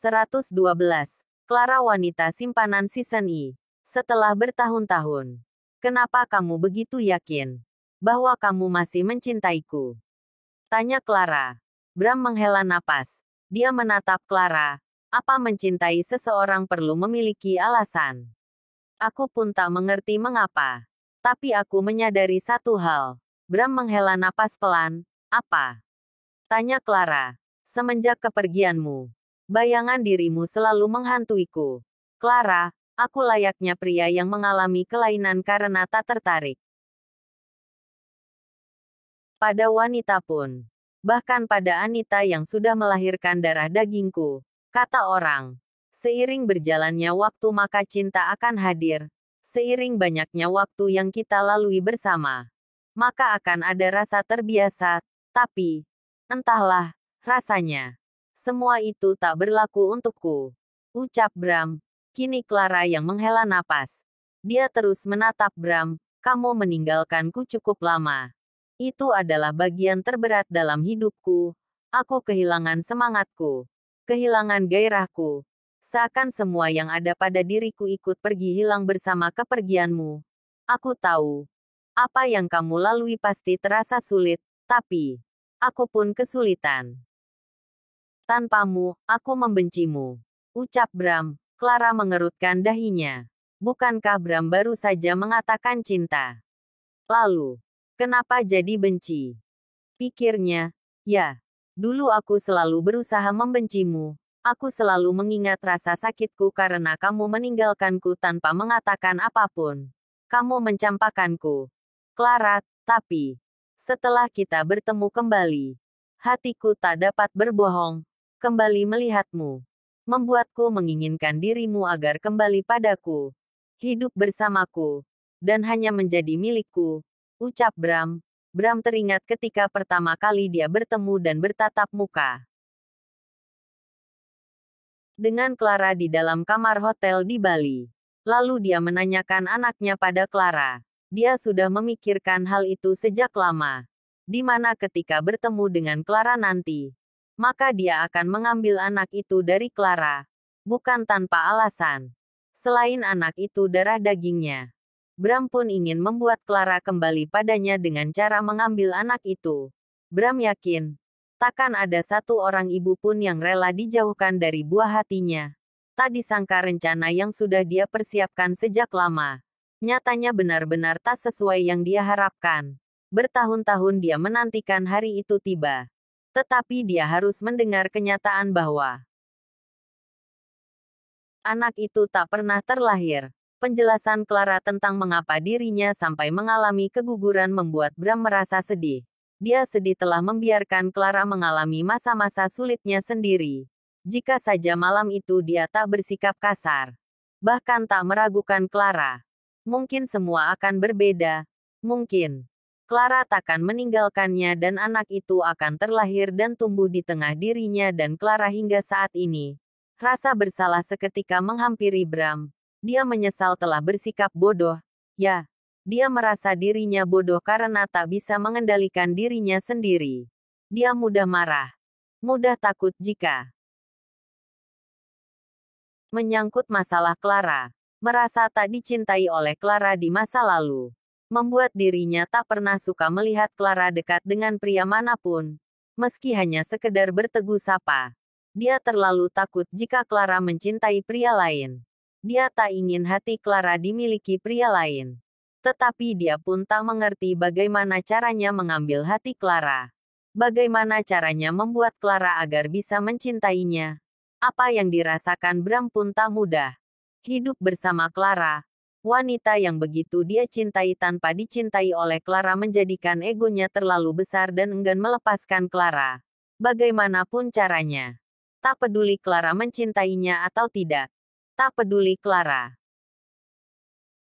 112. Clara Wanita Simpanan Season I. Setelah bertahun-tahun, kenapa kamu begitu yakin bahwa kamu masih mencintaiku? Tanya Clara. Bram menghela napas. Dia menatap Clara. Apa mencintai seseorang perlu memiliki alasan? Aku pun tak mengerti mengapa. Tapi aku menyadari satu hal. Bram menghela napas pelan. Apa? Tanya Clara. Semenjak kepergianmu, bayangan dirimu selalu menghantuiku. Clara, aku layaknya pria yang mengalami kelainan karena tak tertarik pada wanita pun. Bahkan pada Anita yang sudah melahirkan darah dagingku. Kata orang. Seiring berjalannya waktu maka cinta akan hadir. Seiring banyaknya waktu yang kita lalui bersama, maka akan ada rasa terbiasa. Tapi, entahlah, rasanya semua itu tak berlaku untukku. Ucap Bram. Kini Clara yang menghela napas. Dia terus menatap Bram. Kamu meninggalkanku cukup lama. Itu adalah bagian terberat dalam hidupku. Aku kehilangan semangatku. Kehilangan gairahku. Seakan semua yang ada pada diriku ikut pergi hilang bersama kepergianmu. Aku tahu. Apa yang kamu lalui pasti terasa sulit, tapi aku pun kesulitan. Tanpamu, aku membencimu. Ucap Bram. Clara mengerutkan dahinya. Bukankah Bram baru saja mengatakan cinta? Lalu, kenapa jadi benci? Pikirnya, ya, dulu aku selalu berusaha membencimu. Aku selalu mengingat rasa sakitku karena kamu meninggalkanku tanpa mengatakan apapun. Kamu mencampakkanku. Clara, tapi setelah kita bertemu kembali, hatiku tak dapat berbohong. Kembali melihatmu membuatku menginginkan dirimu agar kembali padaku, hidup bersamaku, dan hanya menjadi milikku. Ucap Bram. Bram teringat ketika pertama kali dia bertemu dan bertatap muka dengan Clara di dalam kamar hotel di Bali. Lalu dia menanyakan anaknya pada Clara. Dia sudah memikirkan hal itu sejak lama. Di mana ketika bertemu dengan Clara nanti, maka dia akan mengambil anak itu dari Clara. Bukan tanpa alasan. Selain anak itu darah dagingnya, Bram pun ingin membuat Clara kembali padanya dengan cara mengambil anak itu. Bram yakin, takkan ada satu orang ibu pun yang rela dijauhkan dari buah hatinya. Tak disangka rencana yang sudah dia persiapkan sejak lama, nyatanya benar-benar tak sesuai yang dia harapkan. Bertahun-tahun dia menantikan hari itu tiba. Tetapi dia harus mendengar kenyataan bahwa anak itu tak pernah terlahir. Penjelasan Clara tentang mengapa dirinya sampai mengalami keguguran membuat Bram merasa sedih. Dia sedih telah membiarkan Clara mengalami masa-masa sulitnya sendiri. Jika saja malam itu dia tak bersikap kasar, bahkan tak meragukan Clara, mungkin semua akan berbeda. Mungkin Clara takkan meninggalkannya dan anak itu akan terlahir dan tumbuh di tengah dirinya dan Clara hingga saat ini. Rasa bersalah seketika menghampiri Bram. Dia menyesal telah bersikap bodoh. Ya, dia merasa dirinya bodoh karena tak bisa mengendalikan dirinya sendiri. Dia mudah marah, mudah takut jika menyangkut masalah Clara. Merasa tak dicintai oleh Clara di masa lalu membuat dirinya tak pernah suka melihat Clara dekat dengan pria manapun, meski hanya sekedar bertegur sapa. Dia terlalu takut jika Clara mencintai pria lain. Dia tak ingin hati Clara dimiliki pria lain. Tetapi dia pun tak mengerti bagaimana caranya mengambil hati Clara. Bagaimana caranya membuat Clara agar bisa mencintainya. Apa yang dirasakan Bram pun tak mudah. Hidup bersama Clara, wanita yang begitu dia cintai tanpa dicintai oleh Clara menjadikan egonya terlalu besar dan enggan melepaskan Clara. Bagaimanapun caranya. Tak peduli Clara mencintainya atau tidak. Tak peduli Clara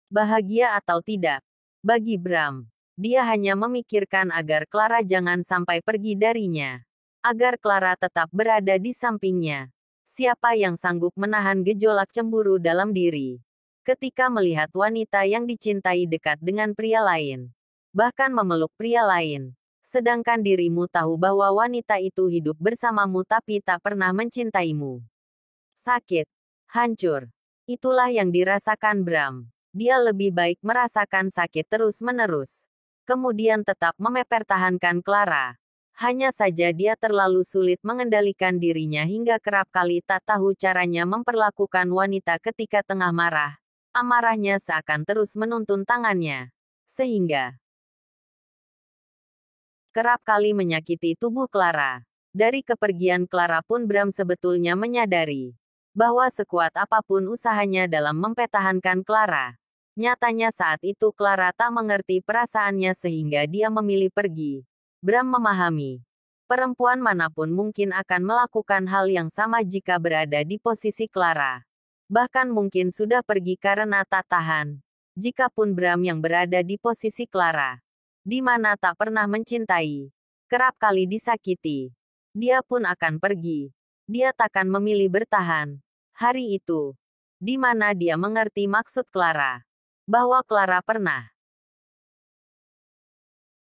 bahagia atau tidak. Bagi Bram, dia hanya memikirkan agar Clara jangan sampai pergi darinya. Agar Clara tetap berada di sampingnya. Siapa yang sanggup menahan gejolak cemburu dalam diri ketika melihat wanita yang dicintai dekat dengan pria lain, bahkan memeluk pria lain, sedangkan dirimu tahu bahwa wanita itu hidup bersamamu tapi tak pernah mencintaimu? sakit, hancur. Itulah yang dirasakan Bram. Dia lebih baik merasakan sakit terus-menerus. Kemudian tetap mempertahankan Clara. Hanya saja dia terlalu sulit mengendalikan dirinya hingga kerap kali tak tahu caranya memperlakukan wanita ketika tengah marah. Amarahnya seakan terus menuntun tangannya. Sehingga kerap kali menyakiti tubuh Clara. Dari kepergian Clara pun Bram sebetulnya menyadari bahwa sekuat apapun usahanya dalam mempertahankan Clara. Nyatanya saat itu Clara tak mengerti perasaannya sehingga dia memilih pergi. Bram memahami. Perempuan manapun mungkin akan melakukan hal yang sama jika berada di posisi Clara. Bahkan mungkin sudah pergi karena tak tahan. Jikapun Bram yang berada di posisi Clara, di mana tak pernah mencintai, kerap kali disakiti, dia pun akan pergi. Dia takkan memilih bertahan. Hari itu, di mana dia mengerti maksud Clara, bahwa Clara pernah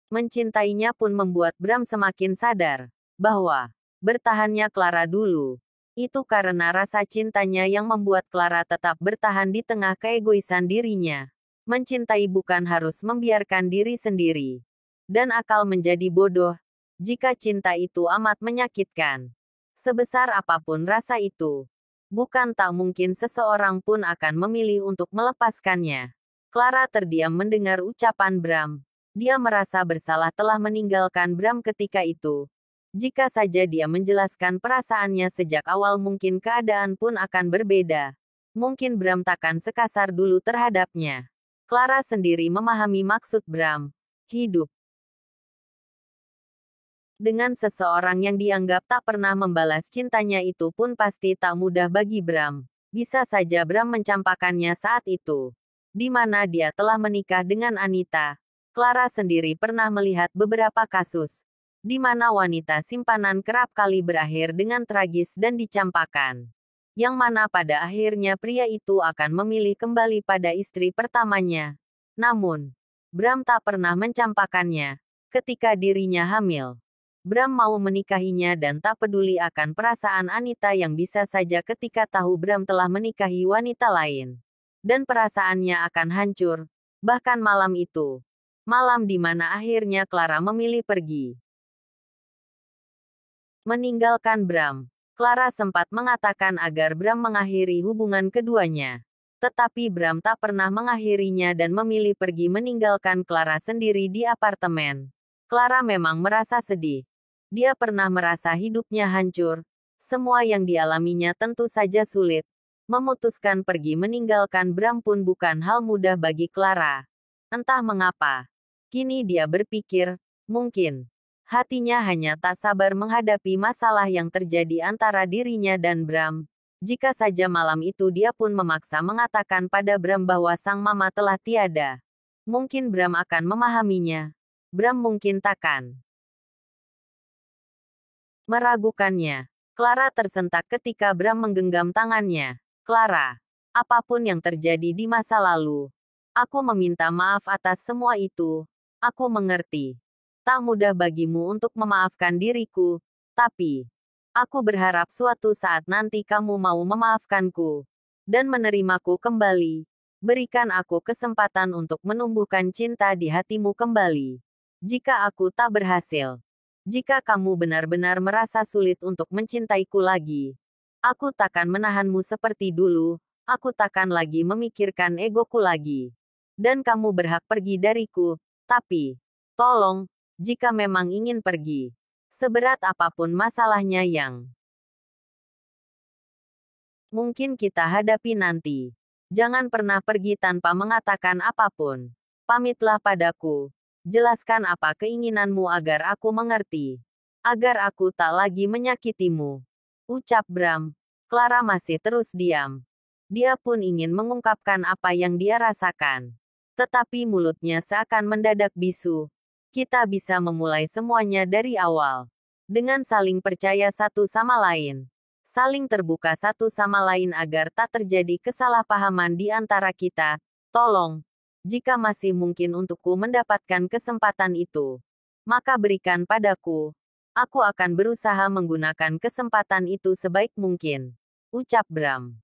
mencintainya pun membuat Bram semakin sadar bahwa bertahannya Clara dulu itu karena rasa cintanya yang membuat Clara tetap bertahan di tengah keegoisan dirinya. Mencintai bukan harus membiarkan diri sendiri dan akal menjadi bodoh jika cinta itu amat menyakitkan. Sebesar apapun rasa itu, bukan tak mungkin seseorang pun akan memilih untuk melepaskannya. Clara terdiam mendengar ucapan Bram. Dia merasa bersalah telah meninggalkan Bram ketika itu. Jika saja dia menjelaskan perasaannya sejak awal mungkin keadaan pun akan berbeda. Mungkin Bram takkan sekasar dulu terhadapnya. Clara sendiri memahami maksud Bram. Hidup dengan seseorang yang dianggap tak pernah membalas cintanya itu pun pasti tak mudah bagi Bram. Bisa saja Bram mencampakkannya saat itu, di mana dia telah menikah dengan Anita. Clara sendiri pernah melihat beberapa kasus, di mana wanita simpanan kerap kali berakhir dengan tragis dan dicampakkan. Yang mana pada akhirnya pria itu akan memilih kembali pada istri pertamanya. Namun, Bram tak pernah mencampakkannya. Ketika dirinya hamil, Bram mau menikahinya dan tak peduli akan perasaan Anita yang bisa saja ketika tahu Bram telah menikahi wanita lain. Dan perasaannya akan hancur. Bahkan malam itu, malam di mana akhirnya Clara memilih pergi meninggalkan Bram. Clara sempat mengatakan agar Bram mengakhiri hubungan keduanya. Tetapi Bram tak pernah mengakhirinya dan memilih pergi meninggalkan Clara sendiri di apartemen. Clara memang merasa sedih. Dia pernah merasa hidupnya hancur. Semua yang dialaminya tentu saja sulit. Memutuskan pergi meninggalkan Bram pun bukan hal mudah bagi Clara. Entah mengapa. Kini dia berpikir, mungkin hatinya hanya tak sabar menghadapi masalah yang terjadi antara dirinya dan Bram. Jika saja malam itu dia pun memaksa mengatakan pada Bram bahwa sang mama telah tiada. Mungkin Bram akan memahaminya. Bram mungkin takkan meragukannya. Clara tersentak ketika Bram menggenggam tangannya. Clara, apapun yang terjadi di masa lalu, aku meminta maaf atas semua itu. Aku mengerti. Tak mudah bagimu untuk memaafkan diriku, tapi aku berharap suatu saat nanti kamu mau memaafkanku dan menerimaku kembali. Berikan aku kesempatan untuk menumbuhkan cinta di hatimu kembali. Jika aku tak berhasil, jika kamu benar-benar merasa sulit untuk mencintaiku lagi, aku takkan menahanmu seperti dulu, aku takkan lagi memikirkan egoku lagi. Dan kamu berhak pergi dariku, tapi tolong, jika memang ingin pergi, seberat apapun masalahnya yang mungkin kita hadapi nanti, jangan pernah pergi tanpa mengatakan apapun. Pamitlah padaku. Jelaskan apa keinginanmu agar aku mengerti. Agar aku tak lagi menyakitimu. Ucap Bram. Clara masih terus diam. Dia pun ingin mengungkapkan apa yang dia rasakan. Tetapi mulutnya seakan mendadak bisu. Kita bisa memulai semuanya dari awal. Dengan saling percaya satu sama lain. Saling terbuka satu sama lain agar tak terjadi kesalahpahaman di antara kita. Tolong, jika masih mungkin untukku mendapatkan kesempatan itu, maka berikan padaku. Aku akan berusaha menggunakan kesempatan itu sebaik mungkin. ucap Bram.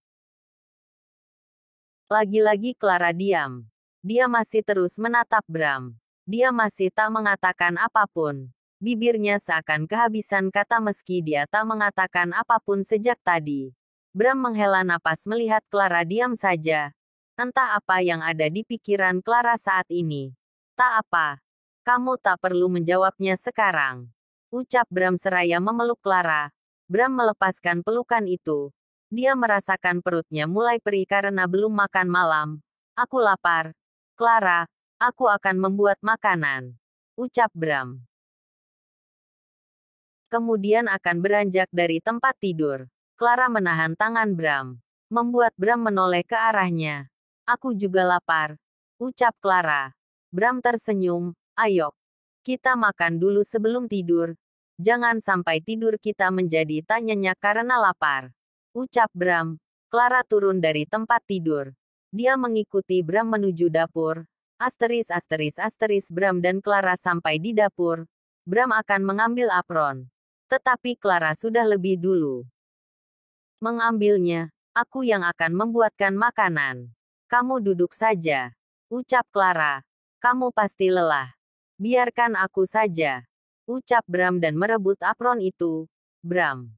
Lagi-lagi Clara diam. Dia masih terus menatap Bram. Dia masih tak mengatakan apapun. Bibirnya seakan kehabisan kata meski dia tak mengatakan apapun sejak tadi. Bram menghela napas melihat Clara diam saja. Entah apa yang ada di pikiran Clara saat ini. Tak apa. Kamu tak perlu menjawabnya sekarang. Ucap Bram seraya memeluk Clara. Bram melepaskan pelukan itu. Dia merasakan perutnya mulai perih karena belum makan malam. Aku lapar. Clara, aku akan membuat makanan. Ucap Bram. Kemudian akan beranjak dari tempat tidur. Clara menahan tangan Bram. Membuat Bram menoleh ke arahnya. Aku juga lapar. Ucap Clara. Bram tersenyum. Ayo. Kita makan dulu sebelum tidur. Jangan sampai tidur kita menjadi tak nyenyak karena lapar. Ucap Bram. Clara turun dari tempat tidur. Dia mengikuti Bram menuju dapur. Bram dan Clara sampai di dapur. Bram akan mengambil apron. Tetapi Clara sudah lebih dulu mengambilnya. Aku yang akan membuatkan makanan. Kamu duduk saja. Ucap Clara. Kamu pasti lelah. Biarkan aku saja. Ucap Bram dan merebut apron itu. Bram.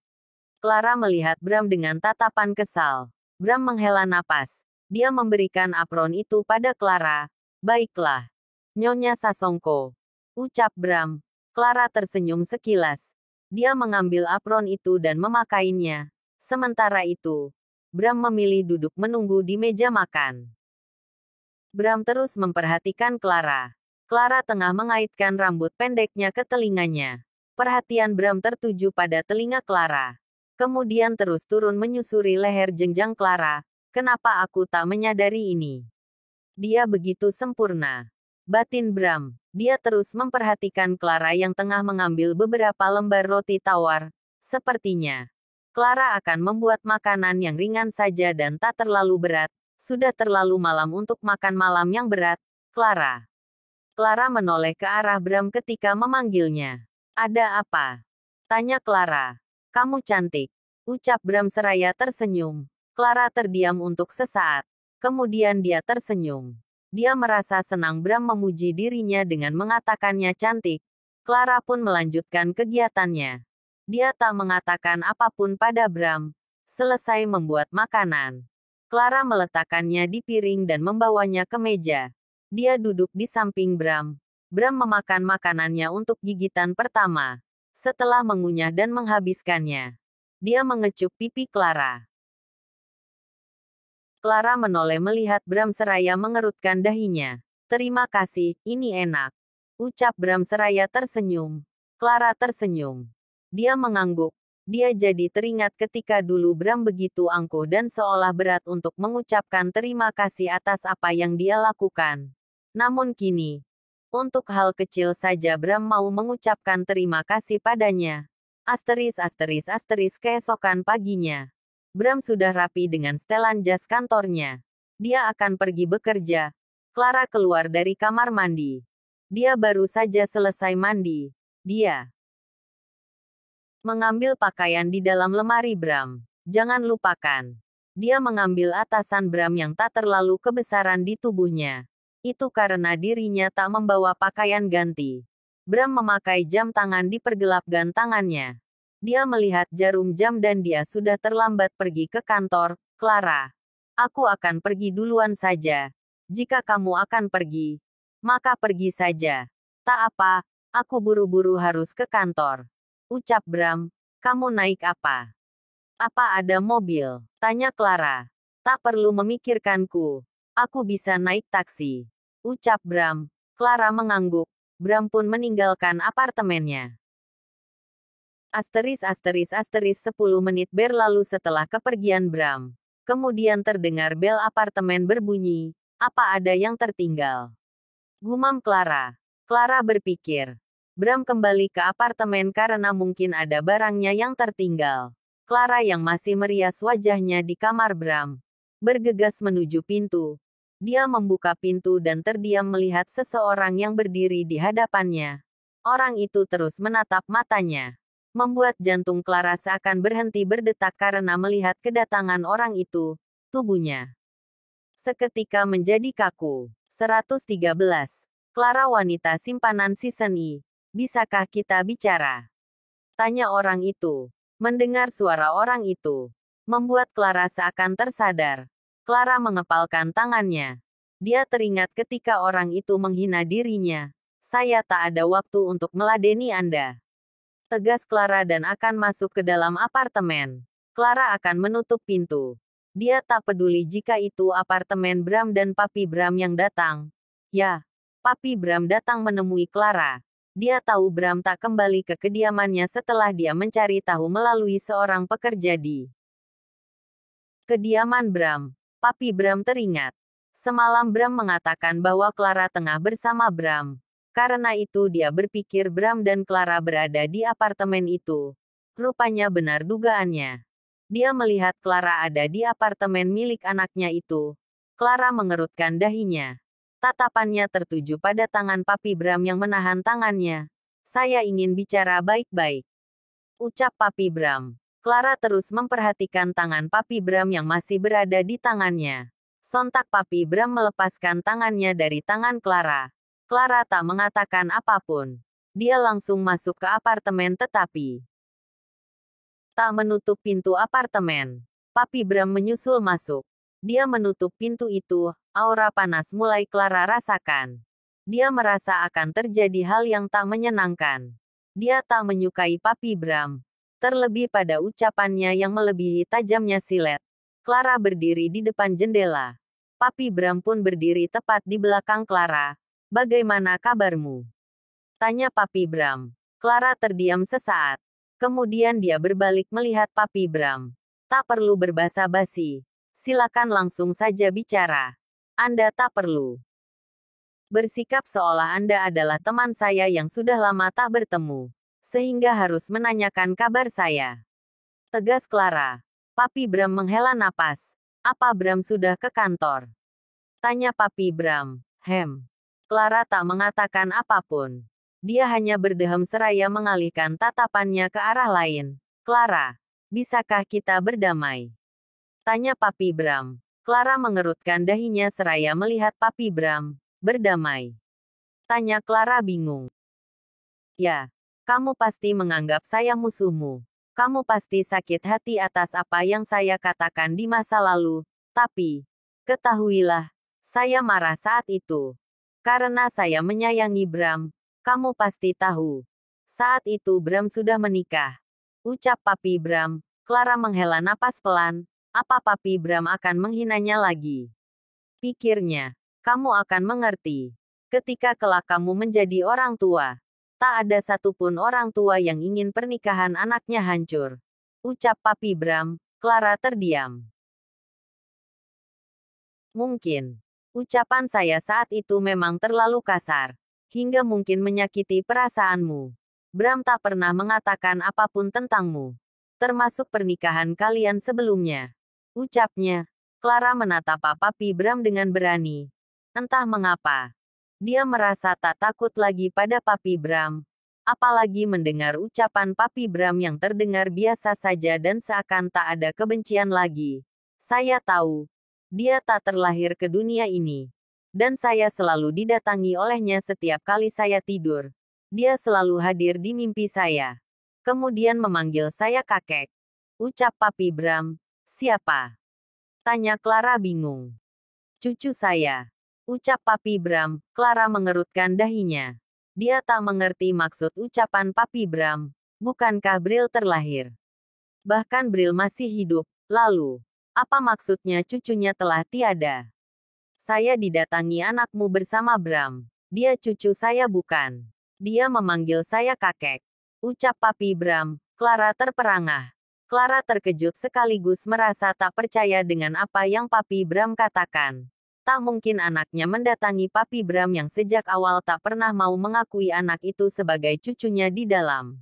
Clara melihat Bram dengan tatapan kesal. Bram menghela napas. Dia memberikan apron itu pada Clara. Baiklah. Nyonya Sasongko. Ucap Bram. Clara tersenyum sekilas. Dia mengambil apron itu dan memakainya. Sementara itu, Bram memilih duduk menunggu di meja makan. Bram terus memperhatikan Clara. Clara tengah mengaitkan rambut pendeknya ke telinganya. Perhatian Bram tertuju pada telinga Clara. Kemudian terus turun menyusuri leher jenjang Clara. Kenapa aku tak menyadari ini? Dia begitu sempurna. Batin Bram. Dia terus memperhatikan Clara yang tengah mengambil beberapa lembar roti tawar. Sepertinya, Clara akan membuat makanan yang ringan saja dan tak terlalu berat. Sudah terlalu malam untuk makan malam yang berat. Clara. Clara menoleh ke arah Bram ketika memanggilnya. Ada apa? Tanya Clara. Kamu cantik. Ucap Bram seraya tersenyum. Clara terdiam untuk sesaat. Kemudian dia tersenyum. Dia merasa senang Bram memuji dirinya dengan mengatakannya cantik. Clara pun melanjutkan kegiatannya. Dia tak mengatakan apapun pada Bram. Selesai membuat makanan, Clara meletakkannya di piring dan membawanya ke meja. Dia duduk di samping Bram. Bram memakan makanannya untuk gigitan pertama. Setelah mengunyah dan menghabiskannya, dia mengecup pipi Clara. Clara menoleh melihat Bram seraya mengerutkan dahinya. Terima kasih, ini enak. Ucap Bram seraya tersenyum. Clara tersenyum. Dia mengangguk. Dia jadi teringat ketika dulu Bram begitu angkuh dan seolah berat untuk mengucapkan terima kasih atas apa yang dia lakukan. Namun kini, untuk hal kecil saja Bram mau mengucapkan terima kasih padanya. Keesokan paginya, Bram sudah rapi dengan setelan jas kantornya. Dia akan pergi bekerja. Clara keluar dari kamar mandi. Dia baru saja selesai mandi. Dia mengambil pakaian di dalam lemari Bram. Jangan lupakan. Dia mengambil atasan Bram yang tak terlalu kebesaran di tubuhnya. Itu karena dirinya tak membawa pakaian ganti. Bram memakai jam tangan di pergelapgan tangannya. Dia melihat jarum jam dan dia sudah terlambat pergi ke kantor. Clara, aku akan pergi duluan saja. Jika kamu akan pergi, maka pergi saja. Tak apa, aku buru-buru harus ke kantor. Ucap Bram. Kamu naik apa? Apa ada mobil? Tanya Clara. Tak perlu memikirkanku. Aku bisa naik taksi. Ucap Bram. Clara mengangguk. Bram pun meninggalkan apartemennya. 10 menit berlalu setelah kepergian Bram. Kemudian terdengar bel apartemen berbunyi. Apa ada yang tertinggal? Gumam Clara. Clara berpikir. Bram kembali ke apartemen karena mungkin ada barangnya yang tertinggal. Clara yang masih merias wajahnya di kamar Bram, bergegas menuju pintu. Dia membuka pintu dan terdiam melihat seseorang yang berdiri di hadapannya. Orang itu terus menatap matanya. membuat jantung Clara seakan berhenti berdetak karena melihat kedatangan orang itu. Tubuhnya seketika menjadi kaku. 113. Clara wanita simpanan season I. Bisakah kita bicara? Tanya orang itu. Mendengar suara orang itu membuat Clara seakan tersadar. Clara mengepalkan tangannya. Dia teringat ketika orang itu menghina dirinya. Saya tak ada waktu untuk meladeni Anda. Tegas Clara dan akan masuk ke dalam apartemen. Clara akan menutup pintu. Dia tak peduli jika itu apartemen Bram dan Papi Bram yang datang. Ya, Papi Bram datang menemui Clara. Dia tahu Bram tak kembali ke kediamannya setelah dia mencari tahu melalui seorang pekerja di kediaman Bram. Papi Bram teringat. Semalam Bram mengatakan bahwa Clara tengah bersama Bram. Karena itu dia berpikir Bram dan Clara berada di apartemen itu. Rupanya benar dugaannya. Dia melihat Clara ada di apartemen milik anaknya itu. Clara mengerutkan dahinya. Tatapannya tertuju pada tangan Papi Bram yang menahan tangannya. Saya ingin bicara baik-baik, ucap Papi Bram. Clara terus memperhatikan tangan Papi Bram yang masih berada di tangannya. Sontak Papi Bram melepaskan tangannya dari tangan Clara. Clara tak mengatakan apapun. Dia langsung masuk ke apartemen tetapi tak menutup pintu apartemen. Papi Bram menyusul masuk. Dia menutup pintu itu, aura panas mulai Clara rasakan. Dia merasa akan terjadi hal yang tak menyenangkan. Dia tak menyukai Papi Bram. Terlebih pada ucapannya yang melebihi tajamnya silet. Clara berdiri di depan jendela. Papi Bram pun berdiri tepat di belakang Clara. Bagaimana kabarmu? Tanya Papi Bram. Clara terdiam sesaat. Kemudian dia berbalik melihat Papi Bram. Tak perlu berbasa-basi. Silakan langsung saja bicara. Anda tak perlu bersikap seolah Anda adalah teman saya yang sudah lama tak bertemu. Sehingga harus menanyakan kabar saya. Tegas Clara. Papi Bram menghela napas. Apa Bram sudah ke kantor? Tanya Papi Bram. Clara tak mengatakan apapun. Dia hanya berdeham seraya mengalihkan tatapannya ke arah lain. Clara, bisakah kita berdamai? Tanya Papi Bram. Clara mengerutkan dahinya seraya melihat Papi Bram. Berdamai? Tanya Clara bingung. Ya, kamu pasti menganggap saya musuhmu. Kamu pasti sakit hati atas apa yang saya katakan di masa lalu. Tapi, ketahuilah, saya marah saat itu. Karena saya menyayangi Bram, kamu pasti tahu. Saat itu Bram sudah menikah. Ucap Papi Bram. Clara menghela napas pelan. Apa Papi Bram akan menghinanya lagi? Pikirnya, kamu akan mengerti. Ketika kelak kamu menjadi orang tua. Tak ada satupun orang tua yang ingin pernikahan anaknya hancur. Ucap Papi Bram. Clara terdiam. Mungkin. Ucapan saya saat itu memang terlalu kasar. Hingga mungkin menyakiti perasaanmu. Bram tak pernah mengatakan apapun tentangmu. Termasuk pernikahan kalian sebelumnya. Ucapnya. Clara menatap Papi Bram dengan berani. Entah mengapa. Dia merasa tak takut lagi pada Papi Bram. Apalagi mendengar ucapan Papi Bram yang terdengar biasa saja dan seakan tak ada kebencian lagi. Saya tahu. Dia tak terlahir ke dunia ini. Dan saya selalu didatangi olehnya setiap kali saya tidur. Dia selalu hadir di mimpi saya. Kemudian memanggil saya kakek. Ucap Papi Bram. Siapa? Tanya Clara bingung. Cucu saya. Ucap Papi Bram. Clara mengerutkan dahinya. Dia tak mengerti maksud ucapan Papi Bram. Bukankah Bril terlahir? Bahkan Bril masih hidup. Lalu, apa maksudnya cucunya telah tiada? Saya didatangi anakmu bersama Bram. Dia cucu saya bukan. Dia memanggil saya kakek. Ucap Papi Bram. Clara terperangah. Clara terkejut sekaligus merasa tak percaya dengan apa yang Papi Bram katakan. Tak mungkin anaknya mendatangi Papi Bram yang sejak awal tak pernah mau mengakui anak itu sebagai cucunya di dalam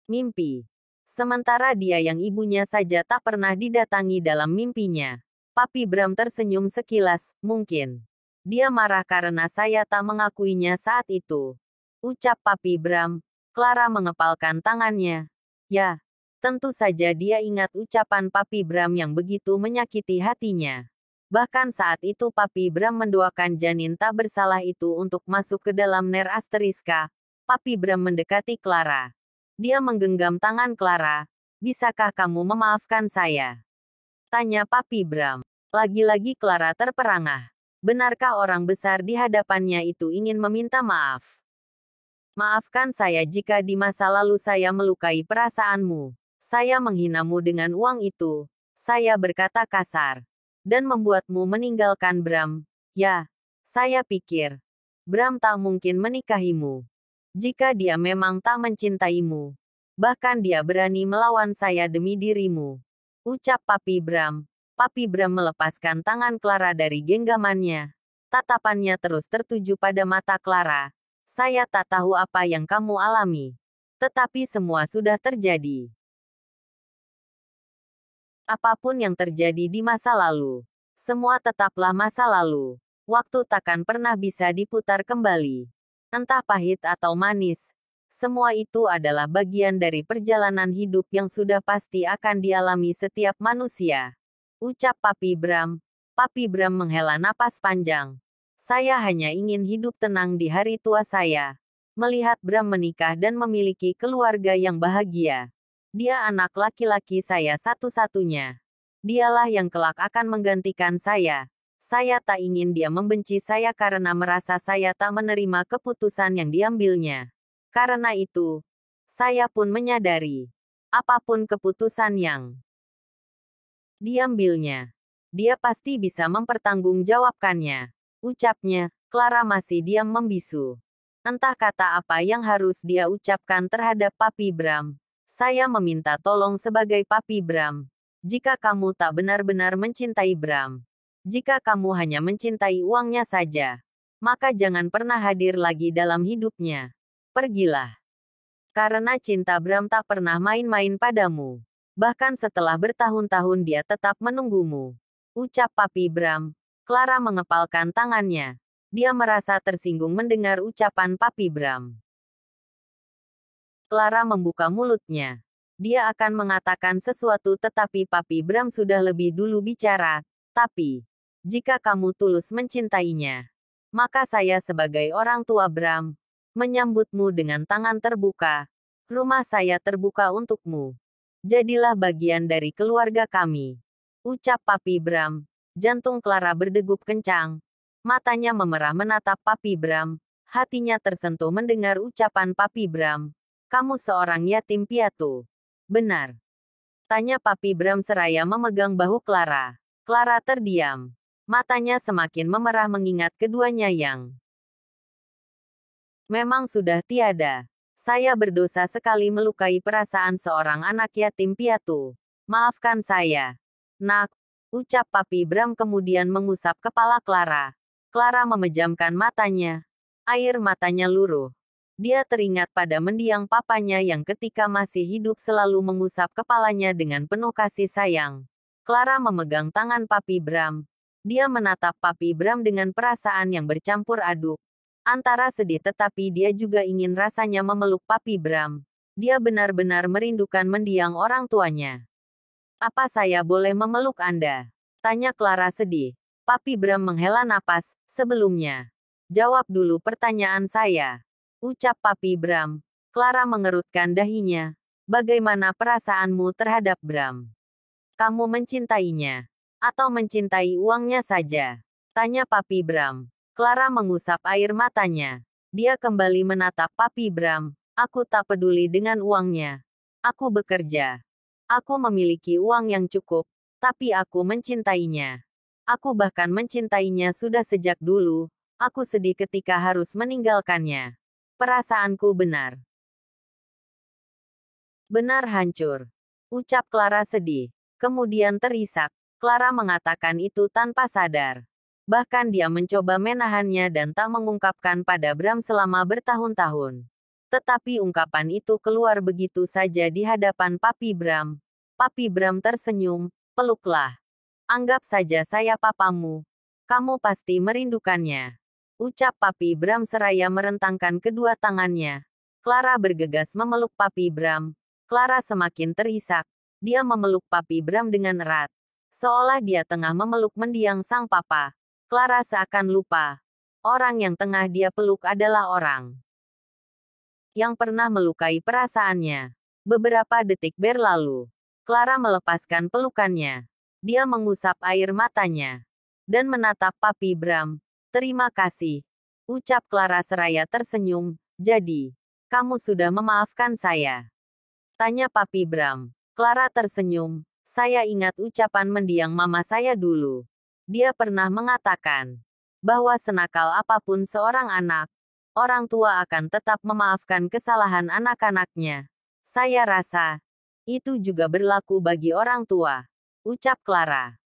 mimpi. Sementara dia yang ibunya saja tak pernah didatangi dalam mimpinya. Papi Bram tersenyum sekilas, mungkin. Dia marah karena saya tak mengakuinya saat itu. Ucap Papi Bram. Clara mengepalkan tangannya. Ya, tentu saja dia ingat ucapan Papi Bram yang begitu menyakiti hatinya. Bahkan saat itu Papi Bram mendoakan janin tak bersalah itu untuk masuk ke dalam Ner Asteriska. Papi Bram mendekati Clara. Dia menggenggam tangan Clara. Bisakah kamu memaafkan saya? Tanya Papi Bram. Lagi-lagi Clara terperangah. Benarkah orang besar di hadapannya itu ingin meminta maaf? Maafkan saya jika di masa lalu saya melukai perasaanmu. Saya menghinamu dengan uang itu. Saya berkata kasar. Dan membuatmu meninggalkan Bram. Ya, saya pikir. Bram tak mungkin menikahimu. Jika dia memang tak mencintaimu. Bahkan dia berani melawan saya demi dirimu. Ucap Papi Bram. Papi Bram melepaskan tangan Clara dari genggamannya. Tatapannya terus tertuju pada mata Clara. Saya tak tahu apa yang kamu alami. Tetapi semua sudah terjadi. Apapun yang terjadi di masa lalu, semua tetaplah masa lalu. Waktu takkan pernah bisa diputar kembali. Entah pahit atau manis, semua itu adalah bagian dari perjalanan hidup yang sudah pasti akan dialami setiap manusia. Ucap Papi Bram. Papi Bram menghela napas panjang. Saya hanya ingin hidup tenang di hari tua saya. Melihat Bram menikah dan memiliki keluarga yang bahagia. Dia anak laki-laki saya satu-satunya. Dialah yang kelak akan menggantikan saya. Saya tak ingin dia membenci saya karena merasa saya tak menerima keputusan yang diambilnya. Karena itu, saya pun menyadari, apapun keputusan yang diambilnya, dia pasti bisa mempertanggungjawabkannya. Ucapnya, Clara masih diam membisu. Entah kata apa yang harus dia ucapkan terhadap Papi Bram. Saya meminta tolong sebagai Papi Bram. Jika kamu tak benar-benar mencintai Bram, jika kamu hanya mencintai uangnya saja, maka jangan pernah hadir lagi dalam hidupnya. Pergilah. Karena cinta Bram tak pernah main-main padamu. Bahkan setelah bertahun-tahun dia tetap menunggumu. Ucap Papi Bram. Clara mengepalkan tangannya. Dia merasa tersinggung mendengar ucapan Papi Bram. Clara membuka mulutnya. Dia akan mengatakan sesuatu tetapi Papi Bram sudah lebih dulu bicara. Tapi, jika kamu tulus mencintainya, maka saya sebagai orang tua Bram, menyambutmu dengan tangan terbuka. Rumah saya terbuka untukmu. Jadilah bagian dari keluarga kami. Ucap Papi Bram. Jantung Clara berdegup kencang. Matanya memerah menatap Papi Bram. Hatinya tersentuh mendengar ucapan Papi Bram. Kamu seorang yatim piatu. Benar. Tanya Papi Bram seraya memegang bahu Clara. Clara terdiam. Matanya semakin memerah mengingat keduanya yang memang sudah tiada. Saya berdosa sekali melukai perasaan seorang anak yatim piatu. Maafkan saya. Nak, ucap Papi Bram kemudian mengusap kepala Clara. Clara memejamkan matanya. Air matanya luruh. Dia teringat pada mendiang papanya yang ketika masih hidup selalu mengusap kepalanya dengan penuh kasih sayang. Clara memegang tangan Papi Bram. Dia menatap Papi Bram dengan perasaan yang bercampur aduk. Antara sedih tetapi dia juga ingin rasanya memeluk Papi Bram. Dia benar-benar merindukan mendiang orang tuanya. Apa saya boleh memeluk Anda? Tanya Clara sedih. Papi Bram menghela napas. Sebelumnya, jawab dulu pertanyaan saya. Ucap Papi Bram. Clara mengerutkan dahinya. Bagaimana perasaanmu terhadap Bram? Kamu mencintainya? Atau mencintai uangnya saja? Tanya Papi Bram. Clara mengusap air matanya. Dia kembali menatap Papi Bram. Aku tak peduli dengan uangnya. Aku bekerja. Aku memiliki uang yang cukup. Tapi aku mencintainya. Aku bahkan mencintainya sudah sejak dulu. Aku sedih ketika harus meninggalkannya. Perasaanku benar hancur. Ucap Clara sedih. Kemudian terisak. Clara mengatakan itu tanpa sadar. Bahkan dia mencoba menahannya dan tak mengungkapkan pada Bram selama bertahun-tahun. Tetapi ungkapan itu keluar begitu saja di hadapan Papi Bram. Papi Bram tersenyum. Peluklah. Anggap saja saya papamu. Kamu pasti merindukannya. Ucap Papi Bram seraya merentangkan kedua tangannya. Clara bergegas memeluk Papi Bram. Clara semakin terisak. Dia memeluk Papi Bram dengan erat. Seolah dia tengah memeluk mendiang sang papa. Clara seakan lupa. Orang yang tengah dia peluk adalah orang yang pernah melukai perasaannya. Beberapa detik berlalu. Clara melepaskan pelukannya. Dia mengusap air matanya dan menatap Papi Bram. "Terima kasih," ucap Clara seraya tersenyum. "Jadi, kamu sudah memaafkan saya?" tanya Papi Bram. Clara tersenyum. "Saya ingat ucapan mendiang mama saya dulu. Dia pernah mengatakan bahwa senakal apapun seorang anak, orang tua akan tetap memaafkan kesalahan anak-anaknya. Saya rasa itu juga berlaku bagi orang tua," ucap Clara.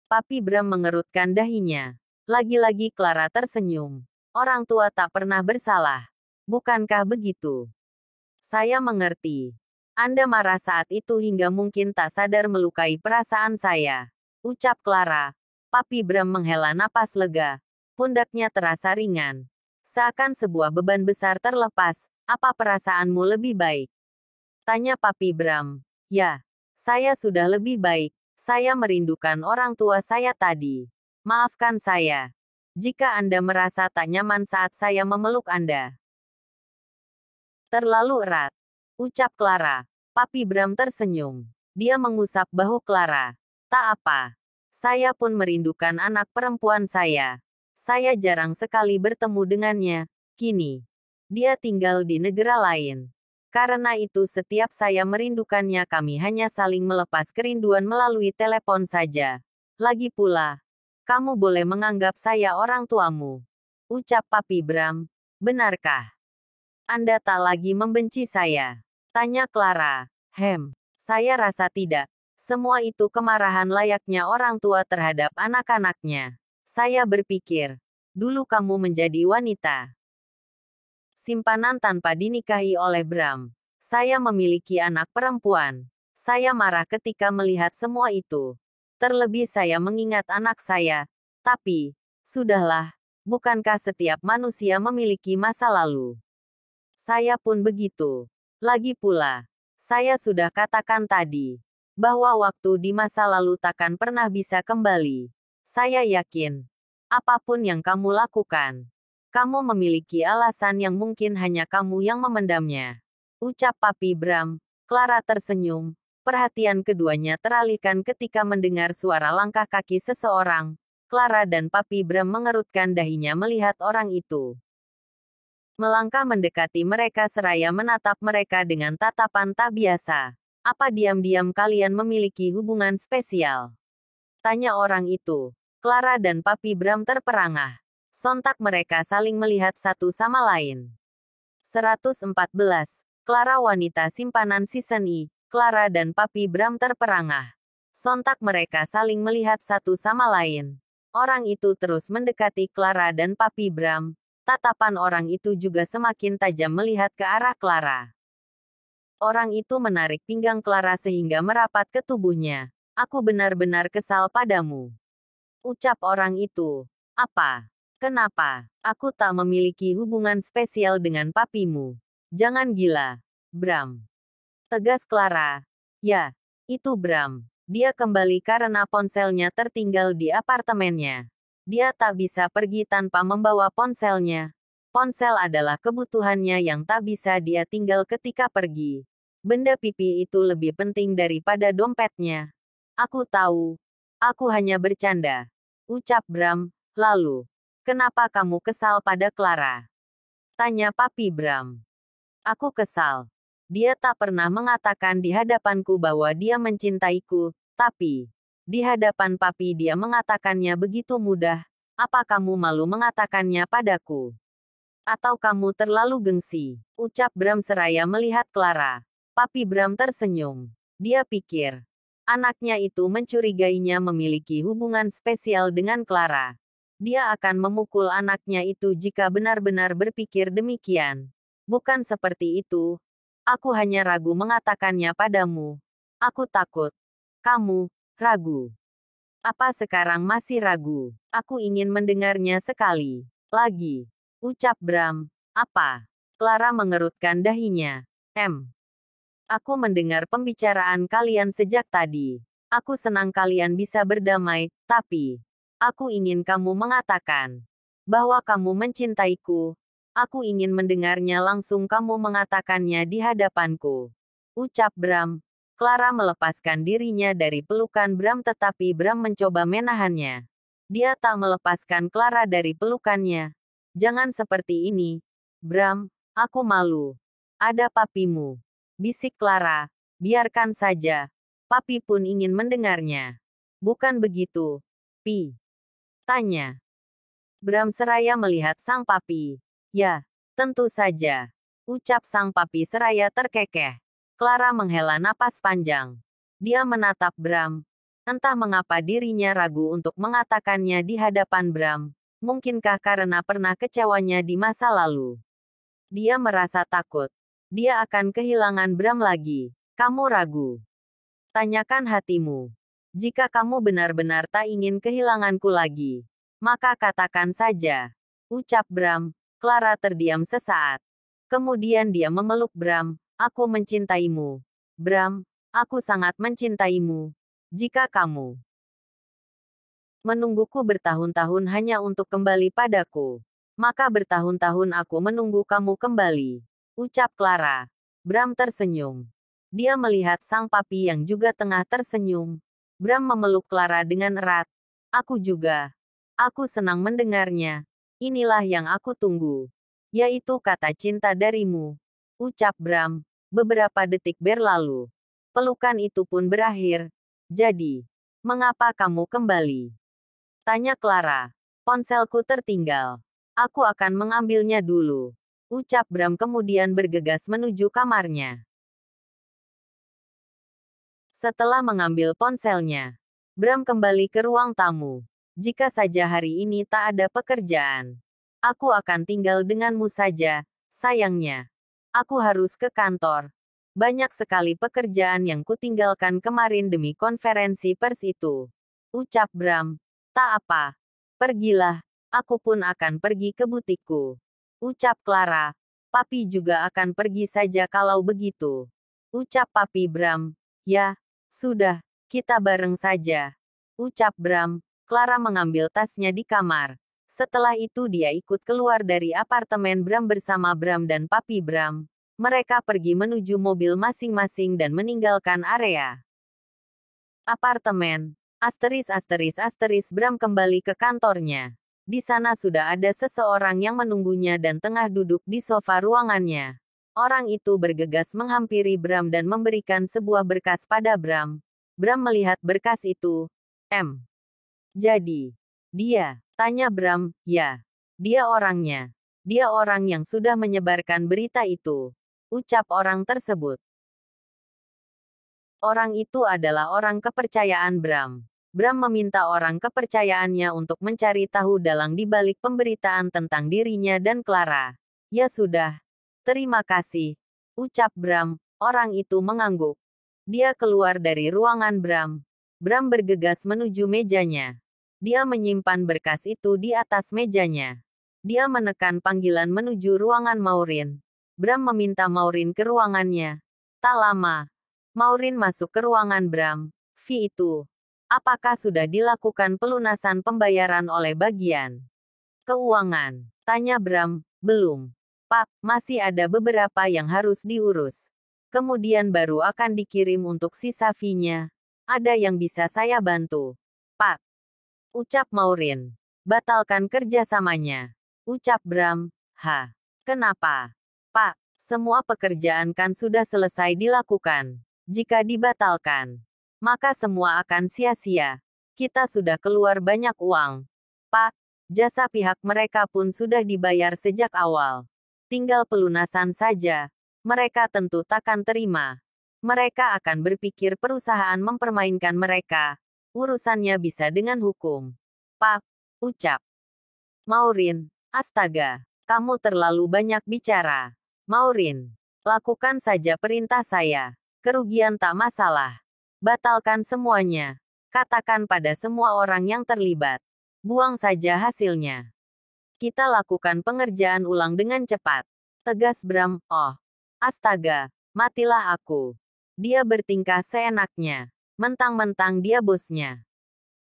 Papi Bram mengerutkan dahinya. Lagi-lagi Clara tersenyum. "Orang tua tak pernah bersalah. Bukankah begitu?" "Saya mengerti. Anda marah saat itu hingga mungkin tak sadar melukai perasaan saya," ucap Clara. Papi Bram menghela napas lega. Pundaknya terasa ringan. Seakan sebuah beban besar terlepas. "Apa perasaanmu lebih baik?" tanya Papi Bram. "Ya, saya sudah lebih baik. Saya merindukan orang tua saya tadi. Maafkan saya jika Anda merasa tak nyaman saat saya memeluk Anda." "Terlalu erat," ucap Clara. Papi Bram tersenyum. Dia mengusap bahu Clara. "Tak apa. Saya pun merindukan anak perempuan saya. Saya jarang sekali bertemu dengannya. Kini, dia tinggal di negara lain. Karena itu setiap saya merindukannya kami hanya saling melepas kerinduan melalui telepon saja. Lagi pula, kamu boleh menganggap saya orang tuamu," ucap Papi Bram. "Benarkah Anda tak lagi membenci saya?" tanya Clara. Saya rasa tidak. Semua itu kemarahan layaknya orang tua terhadap anak-anaknya. Saya berpikir, dulu kamu menjadi wanita simpanan tanpa dinikahi oleh Bram. Saya memiliki anak perempuan. Saya marah ketika melihat semua itu. Terlebih saya mengingat anak saya. Tapi, sudahlah, bukankah setiap manusia memiliki masa lalu? Saya pun begitu. Lagi pula, saya sudah katakan tadi, bahwa waktu di masa lalu takkan pernah bisa kembali. Saya yakin, apapun yang kamu lakukan, kamu memiliki alasan yang mungkin hanya kamu yang memendamnya, ucap Papi Bram. Clara tersenyum. Perhatian keduanya teralihkan ketika mendengar suara langkah kaki seseorang. Clara dan Papi Bram mengerutkan dahinya melihat orang itu melangkah mendekati mereka seraya menatap mereka dengan tatapan tak biasa. "Apa diam-diam kalian memiliki hubungan spesial?" tanya orang itu. Clara dan Papi Bram terperangah. Sontak mereka saling melihat satu sama lain. 114. Clara wanita simpanan season I. Clara dan Papi Bram terperangah. Sontak mereka saling melihat satu sama lain. Orang itu terus mendekati Clara dan Papi Bram. Tatapan orang itu juga semakin tajam melihat ke arah Clara. Orang itu menarik pinggang Clara sehingga merapat ke tubuhnya. "Aku benar-benar kesal padamu," ucap orang itu. "Apa? Kenapa? Aku tak memiliki hubungan spesial dengan papimu. Jangan gila, Bram," tegas Clara. "Ya, itu Bram. Dia kembali karena ponselnya tertinggal di apartemennya. Dia tak bisa pergi tanpa membawa ponselnya. Ponsel adalah kebutuhannya yang tak bisa dia tinggal ketika pergi. Benda pipi itu lebih penting daripada dompetnya." "Aku tahu. Aku hanya bercanda," ucap Bram. "Lalu, kenapa kamu kesal pada Clara?" tanya Papi Bram. "Aku kesal. Dia tak pernah mengatakan di hadapanku bahwa dia mencintaiku, tapi di hadapan Papi dia mengatakannya begitu mudah. Apa kamu malu mengatakannya padaku? Atau kamu terlalu gengsi?" ucap Bram seraya melihat Clara. Papi Bram tersenyum. Dia pikir, anaknya itu mencurigainya memiliki hubungan spesial dengan Clara. Dia akan memukul anaknya itu jika benar-benar berpikir demikian. "Bukan seperti itu. Aku hanya ragu mengatakannya padamu. Aku takut kamu ragu." "Apa sekarang masih ragu? Aku ingin mendengarnya sekali lagi," ucap Bram. "Apa Clara mengerutkan dahinya. Aku mendengar pembicaraan kalian sejak tadi. Aku senang kalian bisa berdamai, tapi aku ingin kamu mengatakan bahwa kamu mencintaiku. Aku ingin mendengarnya langsung kamu mengatakannya di hadapanku. Ucap Bram. Clara melepaskan dirinya dari pelukan Bram tetapi Bram mencoba menahannya. Dia tak melepaskan Clara dari pelukannya. Jangan seperti ini, Bram. Aku malu. Ada papimu. Bisik Clara. Biarkan saja. Papi pun ingin mendengarnya. Bukan begitu, Pi? Tanya. Bram seraya melihat sang papi. Ya, tentu saja. Ucap sang papi seraya terkekeh. Clara menghela napas panjang. Dia menatap Bram. Entah mengapa dirinya ragu untuk mengatakannya di hadapan Bram. Mungkinkah karena pernah kecewanya di masa lalu? Dia merasa takut. Dia akan kehilangan Bram lagi. Kamu ragu? Tanyakan hatimu. Jika kamu benar-benar tak ingin kehilanganku lagi, maka katakan saja. Ucap Bram. Clara terdiam sesaat. Kemudian dia memeluk Bram. Aku mencintaimu. Bram, aku sangat mencintaimu. Jika kamu menungguku bertahun-tahun hanya untuk kembali padaku, maka bertahun-tahun aku menunggu kamu kembali. Ucap Clara. Bram tersenyum. Dia melihat sang papi yang juga tengah tersenyum. Bram memeluk Clara dengan erat. Aku juga. Aku senang mendengarnya. Inilah yang aku tunggu. Yaitu kata cinta darimu. Ucap Bram. Beberapa detik berlalu. Pelukan itu pun berakhir. Jadi, mengapa kamu kembali? Tanya Clara. Ponselku tertinggal. Aku akan mengambilnya dulu. Ucap Bram kemudian bergegas menuju kamarnya. Setelah mengambil ponselnya, Bram kembali ke ruang tamu. Jika saja hari ini tak ada pekerjaan, aku akan tinggal denganmu saja. Sayangnya, aku harus ke kantor. Banyak sekali pekerjaan yang kutinggalkan kemarin demi konferensi pers itu. Ucap Bram. Tak apa. Pergilah. Aku pun akan pergi ke butikku. Ucap Clara. Papi juga akan pergi saja kalau begitu. Ucap papi Bram. Ya, sudah, kita bareng saja. Ucap Bram. Clara mengambil tasnya di kamar. Setelah itu dia ikut keluar dari apartemen Bram bersama Bram dan papi Bram. Mereka pergi menuju mobil masing-masing dan meninggalkan area apartemen. Bram kembali ke kantornya. Di sana sudah ada seseorang yang menunggunya dan tengah duduk di sofa ruangannya. Orang itu bergegas menghampiri Bram dan memberikan sebuah berkas pada Bram. Bram melihat berkas itu. Jadi, dia? Tanya Bram. Ya, dia orangnya. Dia orang yang sudah menyebarkan berita itu. Ucap orang tersebut. Orang itu adalah orang kepercayaan Bram. Bram meminta orang kepercayaannya untuk mencari tahu dalang di balik pemberitaan tentang dirinya dan Clara. Ya sudah. Terima kasih. Ucap Bram. Orang itu mengangguk. Dia keluar dari ruangan Bram. Bram bergegas menuju mejanya. Dia menyimpan berkas itu di atas mejanya. Dia menekan panggilan menuju ruangan Maureen. Bram meminta Maureen ke ruangannya. Tak lama, Maureen masuk ke ruangan Bram. Fee itu. Apakah sudah dilakukan pelunasan pembayaran oleh bagian keuangan? Tanya Bram. Belum. Pak, masih ada beberapa yang harus diurus. Kemudian baru akan dikirim untuk sisa fee-nya. Ada yang bisa saya bantu? Pak. Ucap Maureen. Batalkan kerjasamanya. Ucap Bram. Kenapa? Pak, semua pekerjaan kan sudah selesai dilakukan. Jika dibatalkan, maka semua akan sia-sia. Kita sudah keluar banyak uang. Pak, jasa pihak mereka pun sudah dibayar sejak awal. Tinggal pelunasan saja. Mereka tentu takkan terima. Mereka akan berpikir perusahaan mempermainkan mereka. Urusannya bisa dengan hukum. Pak, ucap Maureen. Astaga, kamu terlalu banyak bicara. Maureen, lakukan saja perintah saya. Kerugian tak masalah. Batalkan semuanya. Katakan pada semua orang yang terlibat. Buang saja hasilnya. Kita lakukan pengerjaan ulang dengan cepat. Tegas Bram, oh. Astaga, matilah aku. Dia bertingkah seenaknya. Mentang-mentang dia bosnya.